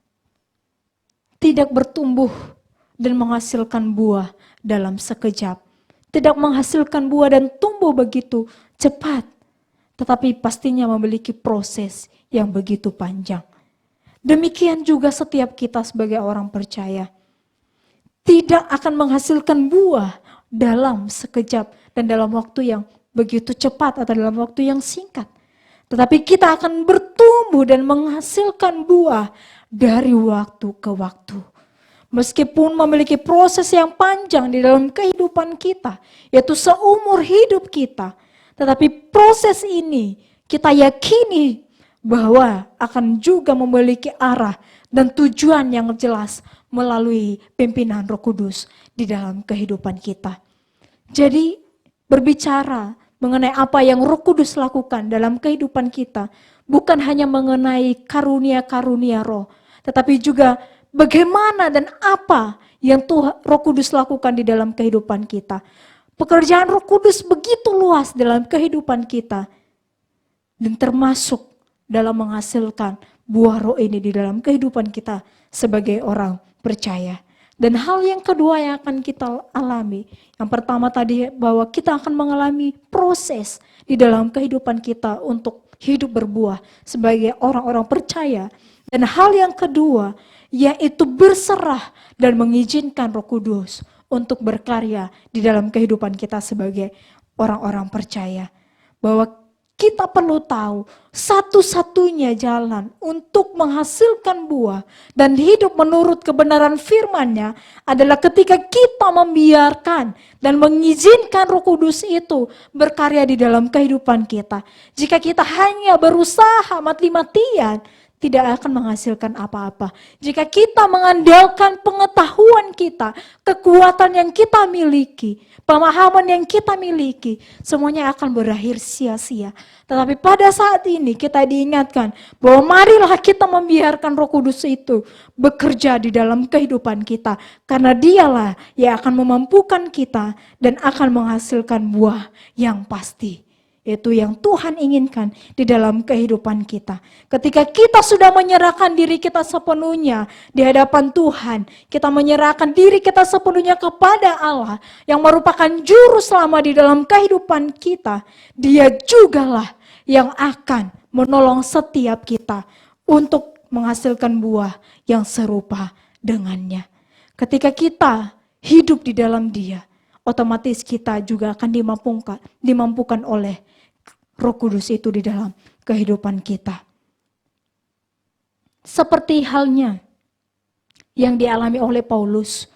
tidak bertumbuh dan menghasilkan buah dalam sekejap. Tidak menghasilkan buah dan tumbuh begitu cepat. Tetapi pastinya memiliki proses yang begitu panjang. Demikian juga setiap kita sebagai orang percaya. Tidak akan menghasilkan buah dalam sekejap dan dalam waktu yang begitu cepat atau dalam waktu yang singkat. Tetapi kita akan bertumbuh dan menghasilkan buah dari waktu ke waktu. Meskipun memiliki proses yang panjang di dalam kehidupan kita, yaitu seumur hidup kita. Tetapi proses ini kita yakini bahwa akan juga memiliki arah dan tujuan yang jelas melalui pimpinan Roh Kudus di dalam kehidupan kita. Jadi berbicara mengenai apa yang Roh Kudus lakukan dalam kehidupan kita, bukan hanya mengenai karunia-karunia roh, tetapi juga bagaimana dan apa yang Roh Kudus lakukan di dalam kehidupan kita. Pekerjaan Roh Kudus begitu luas dalam kehidupan kita, dan termasuk dalam menghasilkan buah roh ini di dalam kehidupan kita sebagai orang percaya. Dan hal yang kedua yang akan kita alami, yang pertama tadi bahwa kita akan mengalami proses di dalam kehidupan kita untuk hidup berbuah sebagai orang-orang percaya. Dan hal yang kedua yaitu berserah dan mengizinkan Roh Kudus untuk berkarya di dalam kehidupan kita sebagai orang-orang percaya. Bahwa kita perlu tahu satu-satunya jalan untuk menghasilkan buah dan hidup menurut kebenaran firman-Nya adalah ketika kita membiarkan dan mengizinkan Roh Kudus itu berkarya di dalam kehidupan kita. Jika kita hanya berusaha mati-matian, tidak akan menghasilkan apa-apa. Jika kita mengandalkan pengetahuan kita, kekuatan yang kita miliki, pemahaman yang kita miliki, semuanya akan berakhir sia-sia. Tetapi pada saat ini kita diingatkan bahwa marilah kita membiarkan Roh Kudus itu bekerja di dalam kehidupan kita. Karena dialah yang akan memampukan kita dan akan menghasilkan buah yang pasti. Itu yang Tuhan inginkan di dalam kehidupan kita. Ketika kita sudah menyerahkan diri kita sepenuhnya di hadapan Tuhan, kita menyerahkan diri kita sepenuhnya kepada Allah yang merupakan juru selamat di dalam kehidupan kita, Dia jugalah yang akan menolong setiap kita untuk menghasilkan buah yang serupa dengannya. Ketika kita hidup di dalam Dia, otomatis kita juga akan dimampukan oleh Roh Kudus itu di dalam kehidupan kita. Seperti halnya yang dialami oleh Paulus.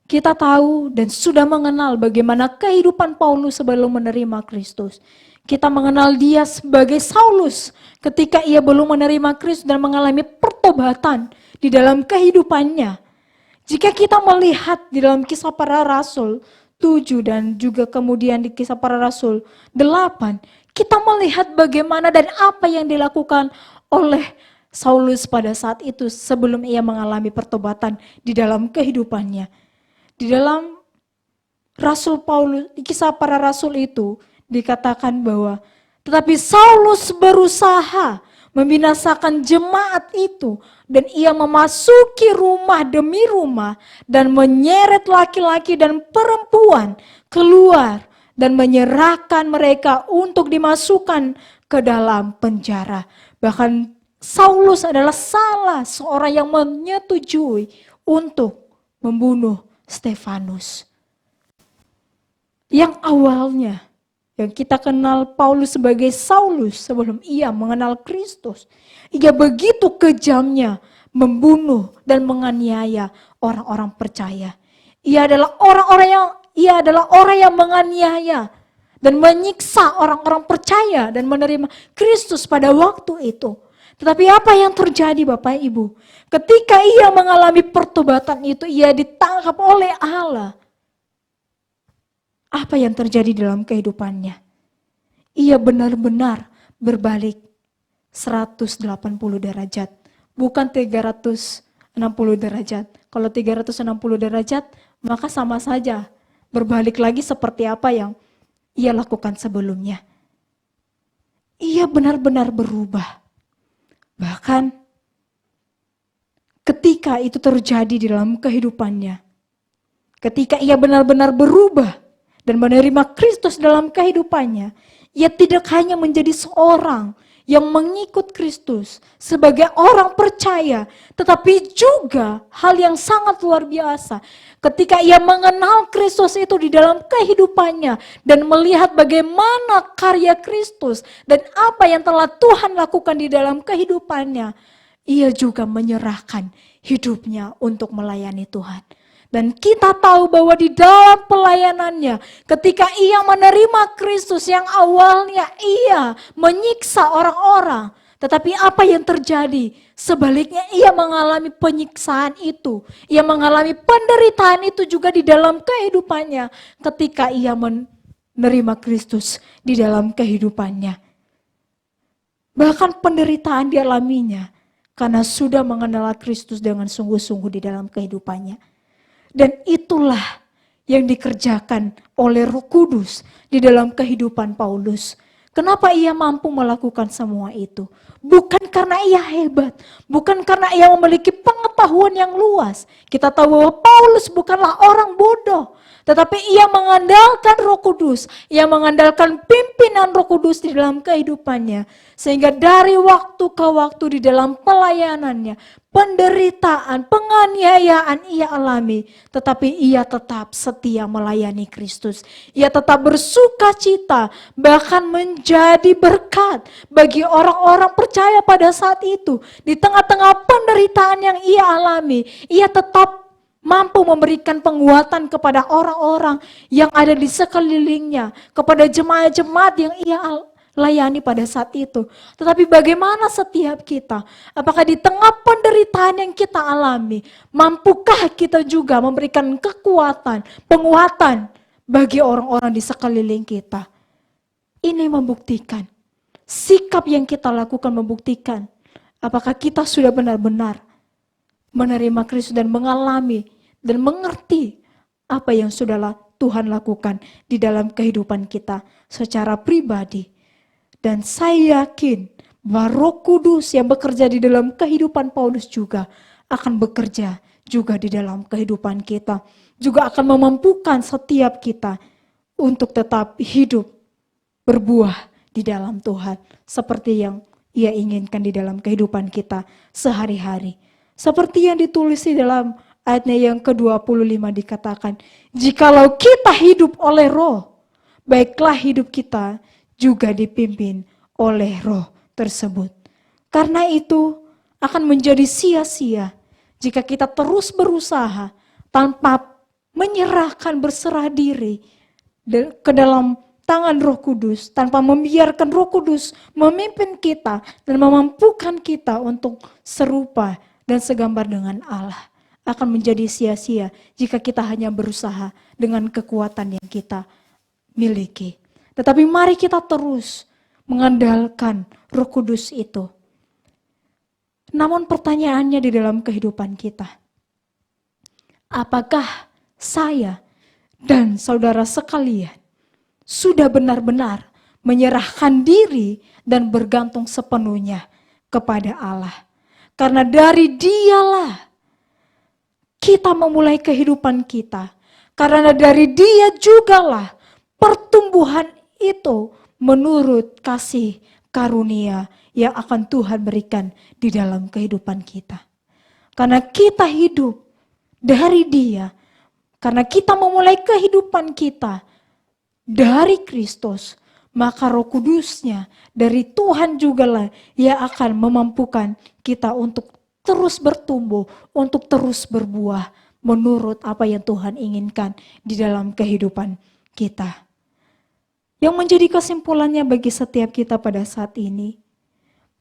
Kita tahu dan sudah mengenal bagaimana kehidupan Paulus sebelum menerima Kristus. Kita mengenal dia sebagai Saulus ketika ia belum menerima Kristus dan mengalami pertobatan di dalam kehidupannya. Jika kita melihat di dalam Kisah Para Rasul 7 dan juga kemudian di Kisah Para Rasul 8, kita melihat bagaimana dan apa yang dilakukan oleh Saulus pada saat itu sebelum ia mengalami pertobatan di dalam kehidupannya. Di dalam Rasul Paulus, di Kisah Para Rasul itu dikatakan bahwa tetapi Saulus berusaha membinasakan jemaat itu dan ia memasuki rumah demi rumah dan menyeret laki-laki dan perempuan keluar dan menyerahkan mereka untuk dimasukkan ke dalam penjara. Bahkan Saulus adalah salah seorang yang menyetujui untuk membunuh Stefanus. Yang awalnya, yang kita kenal Paulus sebagai Saulus sebelum ia mengenal Kristus. Ia begitu kejamnya membunuh dan menganiaya orang-orang percaya. Ia adalah orang yang menganiaya dan menyiksa orang-orang percaya dan menerima Kristus pada waktu itu. Tetapi apa yang terjadi Bapak Ibu? Ketika ia mengalami pertobatan itu, ia ditangkap oleh Allah. Apa yang terjadi dalam kehidupannya? Ia benar-benar berbalik 180 derajat, bukan 360 derajat. Kalau 360 derajat, maka sama saja berbalik lagi seperti apa yang ia lakukan sebelumnya. Ia benar-benar berubah. Bahkan ketika itu terjadi di dalam kehidupannya, ketika ia benar-benar berubah dan menerima Kristus dalam kehidupannya, ia tidak hanya menjadi seorang yang mengikut Kristus sebagai orang percaya, tetapi juga hal yang sangat luar biasa. Ketika ia mengenal Kristus itu di dalam kehidupannya dan melihat bagaimana karya Kristus dan apa yang telah Tuhan lakukan di dalam kehidupannya, ia juga menyerahkan hidupnya untuk melayani Tuhan. Dan kita tahu bahwa di dalam pelayanannya, ketika ia menerima Kristus yang awalnya ia menyiksa orang-orang, tetapi apa yang terjadi? Sebaliknya ia mengalami penyiksaan itu, ia mengalami penderitaan itu juga di dalam kehidupannya ketika ia menerima Kristus di dalam kehidupannya. Bahkan penderitaan dialaminya karena sudah mengenal Kristus dengan sungguh-sungguh di dalam kehidupannya. Dan itulah yang dikerjakan oleh Roh Kudus di dalam kehidupan Paulus. Kenapa ia mampu melakukan semua itu? Bukan karena ia hebat, bukan karena ia memiliki pengetahuan yang luas. Kita tahu bahwa Paulus bukanlah orang bodoh, tetapi ia mengandalkan Roh Kudus, ia mengandalkan pimpinan Roh Kudus di dalam kehidupannya. Sehingga dari waktu ke waktu di dalam pelayanannya, penderitaan, penganiayaan ia alami, tetapi ia tetap setia melayani Kristus. Ia tetap bersuka cita, bahkan menjadi berkat bagi orang-orang percaya pada saat itu. Di tengah-tengah penderitaan yang ia alami, ia tetap mampu memberikan penguatan kepada orang-orang yang ada di sekelilingnya, kepada jemaat-jemaat yang ia layani pada saat itu. Tetapi bagaimana setiap kita? Apakah di tengah penderitaan yang kita alami, mampukah kita juga memberikan kekuatan, penguatan bagi orang-orang di sekeliling kita? Ini membuktikan, sikap yang kita lakukan membuktikan, apakah kita sudah benar-benar menerima Kristus dan mengalami dan mengerti apa yang sudah Tuhan lakukan di dalam kehidupan kita secara pribadi. Dan saya yakin bahwa Roh Kudus yang bekerja di dalam kehidupan Paulus juga akan bekerja juga di dalam kehidupan kita. Juga akan memampukan setiap kita untuk tetap hidup, berbuah di dalam Tuhan. Seperti yang Ia inginkan di dalam kehidupan kita sehari-hari. Seperti yang ditulis di dalam ayatnya yang ke-25 dikatakan, jikalau kita hidup oleh Roh, baiklah hidup kita juga dipimpin oleh Roh tersebut. Karena itu akan menjadi sia-sia jika kita terus berusaha tanpa menyerahkan, berserah diri ke dalam tangan Roh Kudus, tanpa membiarkan Roh Kudus memimpin kita dan memampukan kita untuk serupa dan segambar dengan Allah. Akan menjadi sia-sia jika kita hanya berusaha dengan kekuatan yang kita miliki. Tetapi mari kita terus mengandalkan Roh Kudus itu. Namun pertanyaannya di dalam kehidupan kita, apakah saya dan saudara sekalian sudah benar-benar menyerahkan diri dan bergantung sepenuhnya kepada Allah? Karena dari Dialah kita memulai kehidupan kita. Karena dari Dia jugalah pertumbuhan itu menurut kasih karunia yang akan Tuhan berikan di dalam kehidupan kita. Karena kita hidup dari Dia, karena kita memulai kehidupan kita dari Kristus, maka Roh Kudusnya dari Tuhan jugalah yang akan memampukan kita untuk terus bertumbuh, untuk terus berbuah menurut apa yang Tuhan inginkan di dalam kehidupan kita. Yang menjadi kesimpulannya bagi setiap kita pada saat ini,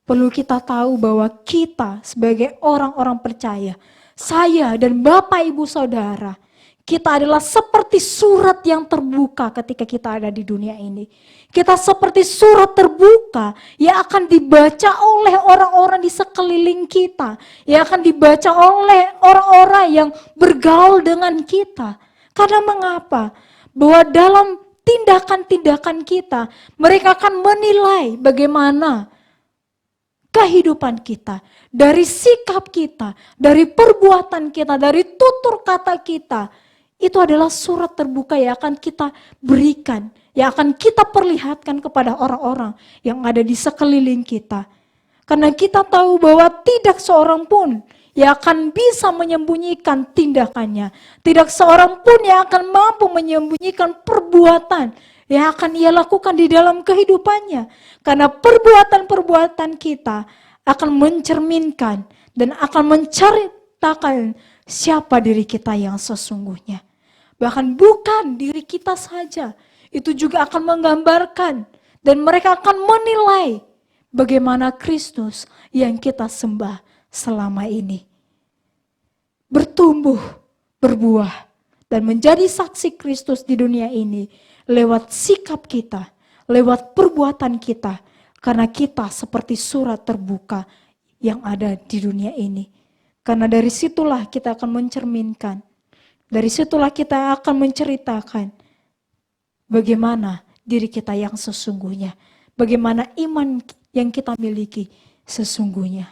perlu kita tahu bahwa kita sebagai orang-orang percaya, saya dan Bapak Ibu Saudara, kita adalah seperti surat yang terbuka ketika kita ada di dunia ini. Kita seperti surat terbuka yang akan dibaca oleh orang-orang di sekeliling kita. Yang akan dibaca oleh orang-orang yang bergaul dengan kita. Karena mengapa? Bahwa dalam tindakan-tindakan kita, mereka akan menilai bagaimana kehidupan kita, dari sikap kita, dari perbuatan kita, dari tutur kata kita. Itu adalah surat terbuka yang akan kita berikan, yang akan kita perlihatkan kepada orang-orang yang ada di sekeliling kita. Karena kita tahu bahwa tidak seorang pun yang akan bisa menyembunyikan tindakannya. Tidak seorang pun yang akan mampu menyembunyikan perbuatan yang akan ia lakukan di dalam kehidupannya. Karena perbuatan-perbuatan kita akan mencerminkan dan akan menceritakan siapa diri kita yang sesungguhnya. Bahkan bukan diri kita saja, itu juga akan menggambarkan dan mereka akan menilai bagaimana Kristus yang kita sembah selama ini. Bertumbuh, berbuah, dan menjadi saksi Kristus di dunia ini lewat sikap kita, lewat perbuatan kita, karena kita seperti surat terbuka yang ada di dunia ini. Karena dari situlah kita akan mencerminkan, dari situlah kita akan menceritakan bagaimana diri kita yang sesungguhnya, bagaimana iman yang kita miliki sesungguhnya.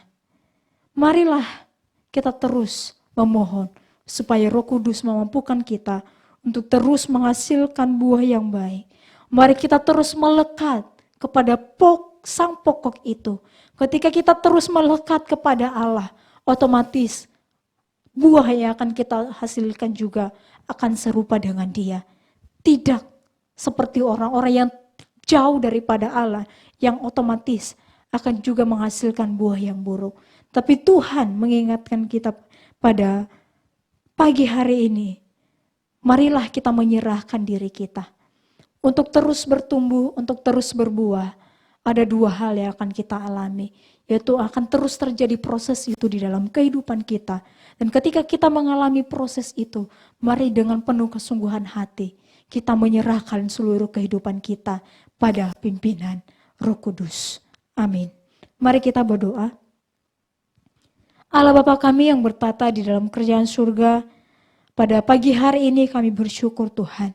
Marilah kita terus memohon supaya Roh Kudus memampukan kita untuk terus menghasilkan buah yang baik. Mari kita terus melekat kepada sang pokok itu. Ketika kita terus melekat kepada Allah, otomatis buah yang akan kita hasilkan juga akan serupa dengan Dia. Tidak seperti orang-orang yang jauh daripada Allah yang otomatis akan juga menghasilkan buah yang buruk. Tapi Tuhan mengingatkan kita pada pagi hari ini, marilah kita menyerahkan diri kita untuk terus bertumbuh, untuk terus berbuah, ada dua hal yang akan kita alami, yaitu akan terus terjadi proses itu di dalam kehidupan kita. Dan ketika kita mengalami proses itu, mari dengan penuh kesungguhan hati, kita menyerahkan seluruh kehidupan kita pada pimpinan Roh Kudus. Amin. Mari kita berdoa. Allah Bapa kami yang bertata di dalam kerajaan surga, pada pagi hari ini kami bersyukur Tuhan.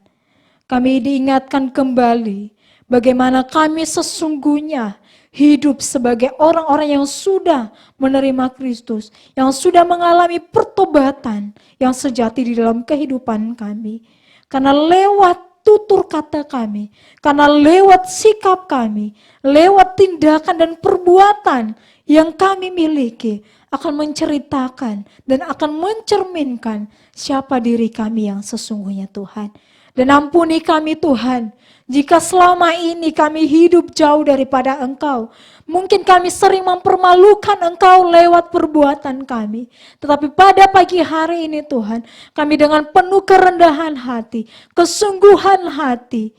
Kami diingatkan kembali bagaimana kami sesungguhnya hidup sebagai orang-orang yang sudah menerima Kristus, yang sudah mengalami pertobatan yang sejati di dalam kehidupan kami. Karena lewat tutur kata kami, karena lewat sikap kami, lewat tindakan dan perbuatan yang kami miliki, akan menceritakan dan akan mencerminkan siapa diri kami yang sesungguhnya Tuhan. Dan ampuni kami Tuhan, jika selama ini kami hidup jauh daripada Engkau. Mungkin kami sering mempermalukan Engkau lewat perbuatan kami. Tetapi pada pagi hari ini Tuhan, kami dengan penuh kerendahan hati, kesungguhan hati,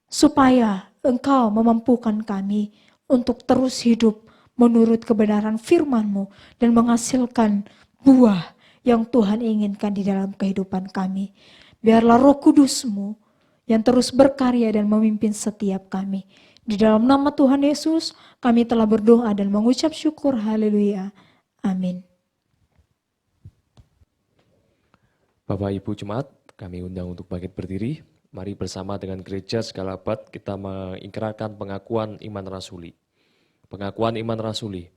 supaya Engkau memampukan kami untuk terus hidup menurut kebenaran firman-Mu dan menghasilkan buah yang Tuhan inginkan di dalam kehidupan kami. Biarlah Roh Kudus-Mu yang terus berkarya dan memimpin setiap kami. Di dalam nama Tuhan Yesus, kami telah berdoa dan mengucap syukur. Haleluya. Amin. Bapak Ibu Jemaat, kami undang untuk bangkit berdiri. Mari bersama dengan gereja segala abad kita mengikrarkan pengakuan iman rasuli. Pengakuan iman rasuli.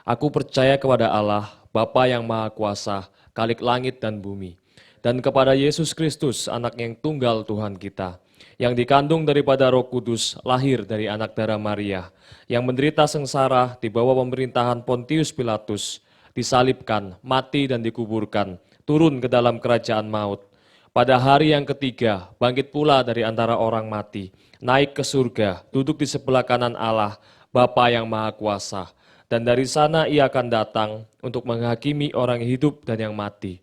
Aku percaya kepada Allah, Bapa yang Maha Kuasa, Khalik langit dan bumi, dan kepada Yesus Kristus, anak yang tunggal Tuhan kita, yang dikandung daripada Roh Kudus, lahir dari anak darah Maria, yang menderita sengsara di bawah pemerintahan Pontius Pilatus, disalibkan, mati dan dikuburkan, turun ke dalam kerajaan maut. Pada hari yang ketiga, bangkit pula dari antara orang mati, naik ke surga, duduk di sebelah kanan Allah, Bapa yang Maha Kuasa, dan dari sana ia akan datang untuk menghakimi orang hidup dan yang mati.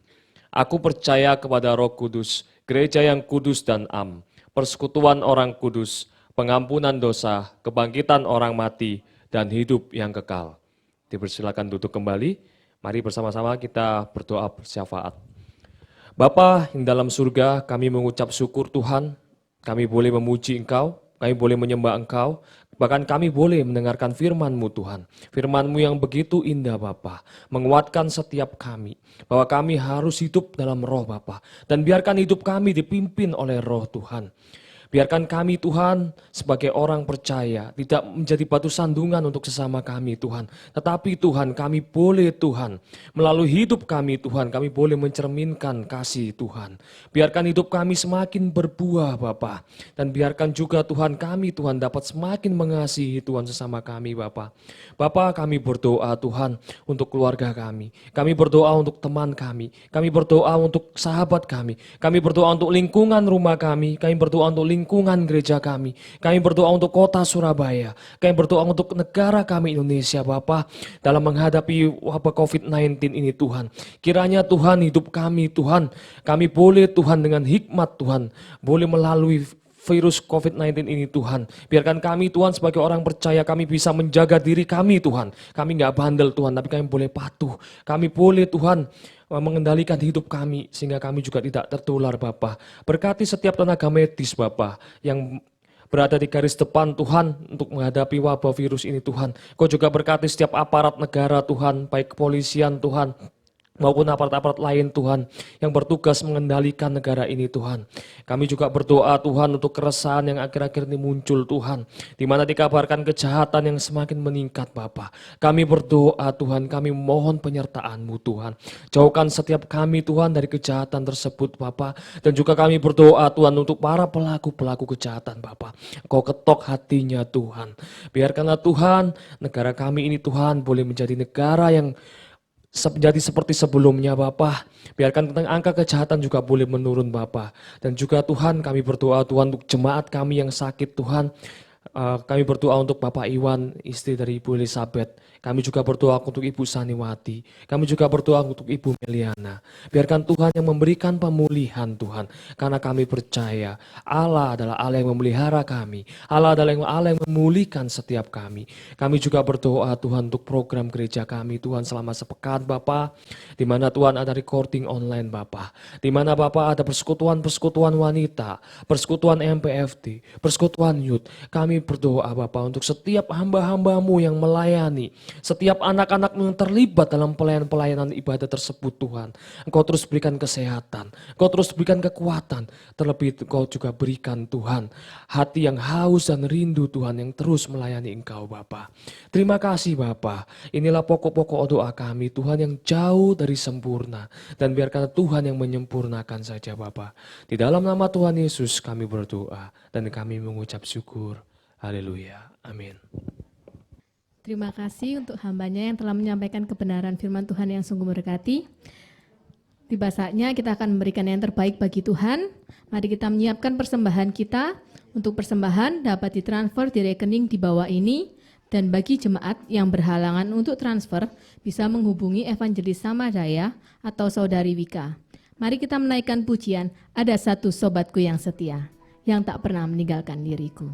Aku percaya kepada Roh Kudus, gereja yang kudus dan am, persekutuan orang kudus, pengampunan dosa, kebangkitan orang mati, dan hidup yang kekal. Dipersilakan duduk kembali, mari bersama-sama kita berdoa bersyafaat. Bapa yang dalam surga, kami mengucap syukur Tuhan, kami boleh memuji Engkau, kami boleh menyembah Engkau, bahkan kami boleh mendengarkan firman-Mu Tuhan. Firman-Mu yang begitu indah Bapa, menguatkan setiap kami, bahwa kami harus hidup dalam roh Bapa, dan biarkan hidup kami dipimpin oleh roh Tuhan. Biarkan kami Tuhan sebagai orang percaya tidak menjadi batu sandungan untuk sesama kami Tuhan. Tetapi Tuhan kami boleh Tuhan melalui hidup kami Tuhan kami boleh mencerminkan kasih Tuhan. Biarkan hidup kami semakin berbuah Bapa. Dan biarkan juga Tuhan kami Tuhan dapat semakin mengasihi Tuhan sesama kami Bapa. Bapa kami berdoa Tuhan untuk keluarga kami. Kami berdoa untuk teman kami. Kami berdoa untuk sahabat kami. Kami berdoa untuk lingkungan rumah kami. Kami berdoa untuk lingkungan gereja kami. Kami berdoa untuk kota Surabaya. Kami berdoa untuk negara kami Indonesia Bapa dalam menghadapi wabah COVID-19 ini Tuhan. Kiranya Tuhan hidup kami Tuhan. Kami boleh Tuhan dengan hikmat Tuhan. Boleh melalui virus COVID-19 ini Tuhan. Biarkan kami Tuhan sebagai orang percaya kami bisa menjaga diri kami Tuhan. Kami gak bandel Tuhan tapi kami boleh patuh. Kami boleh Tuhan mengendalikan hidup kami sehingga kami juga tidak tertular Bapa. Berkati setiap tenaga medis Bapa yang berada di garis depan Tuhan untuk menghadapi wabah virus ini Tuhan. Kau juga berkati setiap aparat negara Tuhan, baik kepolisian Tuhan maupun aparat-aparat lain Tuhan yang bertugas mengendalikan negara ini Tuhan. Kami juga berdoa Tuhan untuk keresahan yang akhir-akhir ini muncul Tuhan, di mana dikabarkan kejahatan yang semakin meningkat Bapa. Kami berdoa Tuhan, kami mohon penyertaan-Mu Tuhan. Jauhkan setiap kami Tuhan dari kejahatan tersebut Bapa, dan juga kami berdoa Tuhan untuk para pelaku-pelaku kejahatan Bapa. Kau ketok hatinya Tuhan. Biarkanlah Tuhan negara kami ini Tuhan boleh menjadi negara yang menjadi seperti sebelumnya Bapa. Biarkan tentang angka kejahatan juga boleh menurun Bapa. Dan juga Tuhan kami berdoa Tuhan untuk jemaat kami yang sakit Tuhan. Kami berdoa untuk Bapak Iwan, istri dari Ibu Elizabeth. Kami juga berdoa untuk Ibu Saniwati. Kami juga berdoa untuk Ibu Meliana. Biarkan Tuhan yang memberikan pemulihan Tuhan. Karena kami percaya Allah adalah Allah yang memelihara kami. Allah adalah Allah yang memulihkan setiap kami. Kami juga berdoa Tuhan untuk program gereja kami Tuhan selama sepekan Bapak. Di mana Tuhan ada recording online Bapak. Di mana Bapak ada persekutuan-persekutuan wanita, persekutuan MPFD, persekutuan youth. Kami berdoa Bapak untuk setiap hamba-hambamu yang melayani, setiap anak-anak yang terlibat dalam pelayanan ibadah tersebut Tuhan. Engkau terus berikan kesehatan, Engkau terus berikan kekuatan, terlebih Engkau juga berikan Tuhan hati yang haus dan rindu Tuhan yang terus melayani Engkau Bapa. Terima kasih Bapa. Inilah pokok-pokok doa kami Tuhan yang jauh dari sempurna, dan biarkan Tuhan yang menyempurnakan saja Bapa. Di dalam nama Tuhan Yesus kami berdoa dan kami mengucap syukur. Haleluya. Amin. Terima kasih untuk hambanya yang telah menyampaikan kebenaran firman Tuhan yang sungguh memberkati. Tiba saatnya kita akan memberikan yang terbaik bagi Tuhan. Mari kita menyiapkan persembahan kita. Untuk persembahan dapat ditransfer di rekening di bawah ini. Dan bagi jemaat yang berhalangan untuk transfer, bisa menghubungi Evangelis Samadaya atau Saudari Wika. Mari kita menaikkan pujian, ada satu sobatku yang setia, yang tak pernah meninggalkan diriku.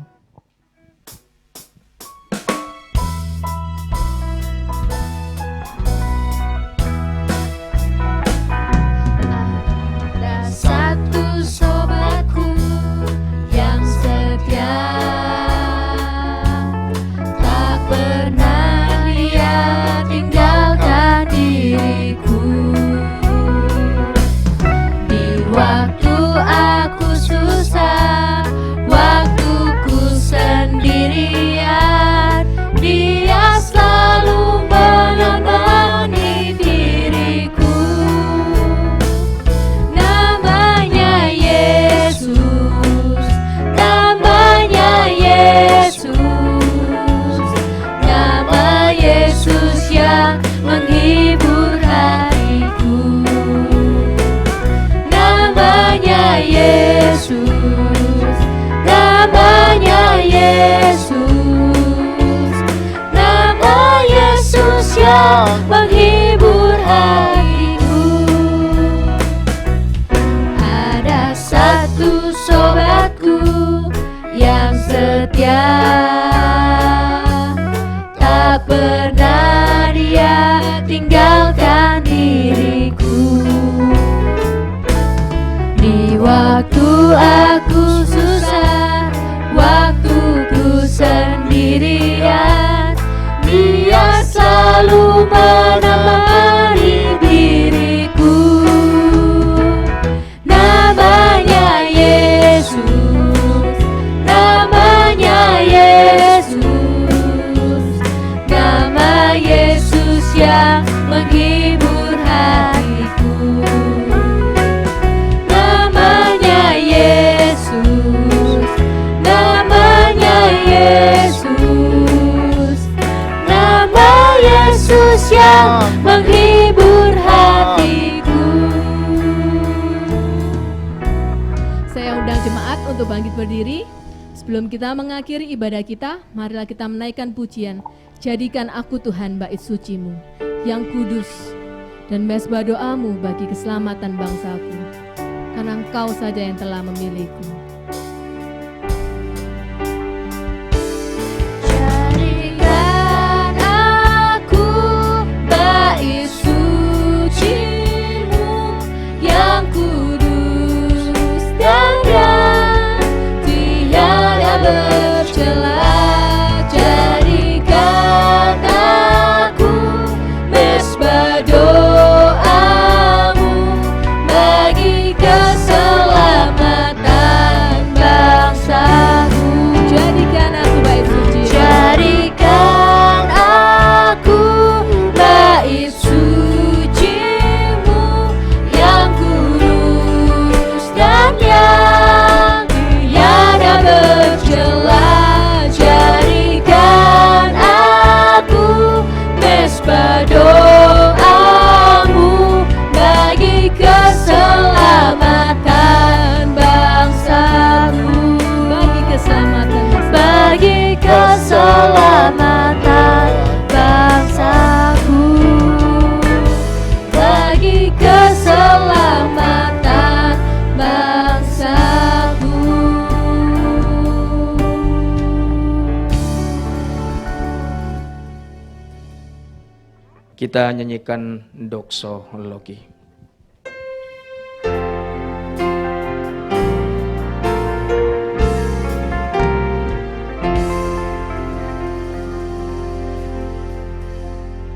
Satu sobatku yang setia, tak pernah dia tinggalkan diriku. Di waktu aku susah, waktuku sendirian, dia selalu menemani diriku. Namanya Yesus, namanya Yesus, nama Yesus yang menghibur hatiku. Namanya Yesus, namanya Yesus, nama Yesus yang menghibur hatiku. Ada satu sobatku yang setia, tak pernah dia tinggalkan diriku. Di waktu aku susah, waktuku sendirian, dia selalu menemani diriku. Namanya Yesus, namanya Yesus, nama Yesus yang menghibur hatiku. Namanya Yesus, namanya Yesus, nama Yesus yang menghibur hatiku. Saya undang jemaat untuk bangkit berdiri. Sebelum kita mengakhiri ibadah kita, marilah kita menaikkan pujian. Jadikan aku Tuhan bait sucimu, yang kudus, dan mezbah doamu bagi keselamatan bangsaku. Karena Engkau saja yang telah memilihku. Jadikan aku bait sucimu, yang kudus dan yang tiada bercela. Jadikan aku mezbah doamu bagi keselamatan Kita nyanyikan doksologi.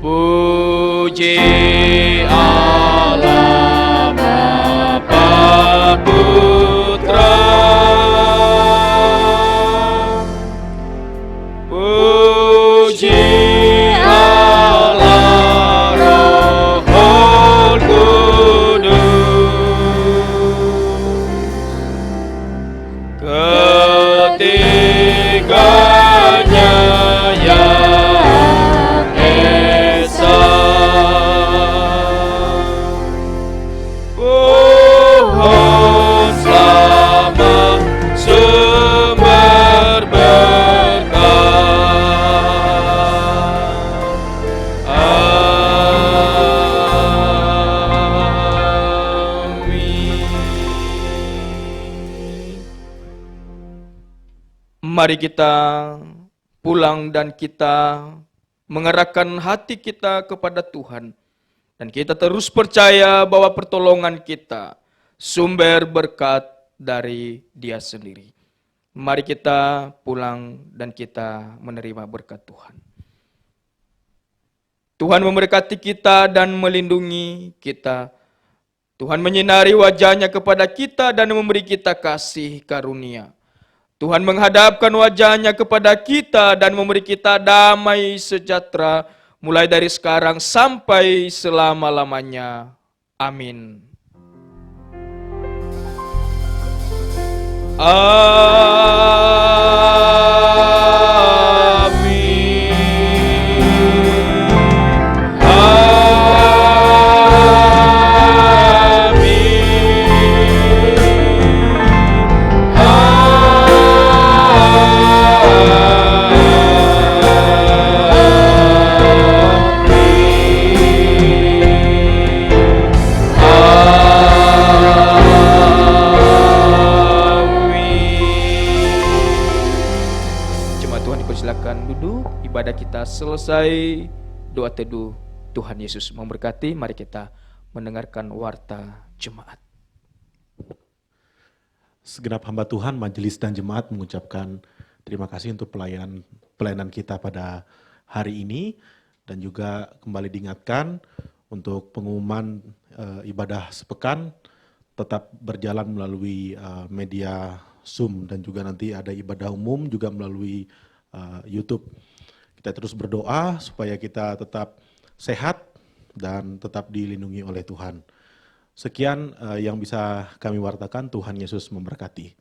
Puji Allah Bapa Putra, puji Allah Roh Kudus, ketiganya yang esa. Pohon selamat sumber berkat. Amin. Mari kita pulang dan kita mengerahkan hati kita kepada Tuhan. Dan kita terus percaya bahwa pertolongan kita sumber berkat dari Dia sendiri. Mari kita pulang dan kita menerima berkat Tuhan. Tuhan memberkati kita dan melindungi kita. Tuhan menyinari wajah-Nya kepada kita dan memberi kita kasih karunia. Tuhan menghadapkan wajah-Nya kepada kita dan memberi kita damai sejahtera mulai dari sekarang sampai selama-lamanya. Amin. Silakan duduk, ibadah kita selesai, doa teduh Tuhan Yesus memberkati. Mari kita mendengarkan warta jemaat. Segenap hamba Tuhan, majelis dan jemaat mengucapkan terima kasih untuk pelayanan kita pada hari ini, dan juga kembali diingatkan untuk pengumuman ibadah sepekan tetap berjalan melalui media Zoom, dan juga nanti ada ibadah umum juga melalui YouTube. Kita terus berdoa supaya kita tetap sehat dan tetap dilindungi oleh Tuhan. Sekian yang bisa kami wartakan. Tuhan Yesus memberkati.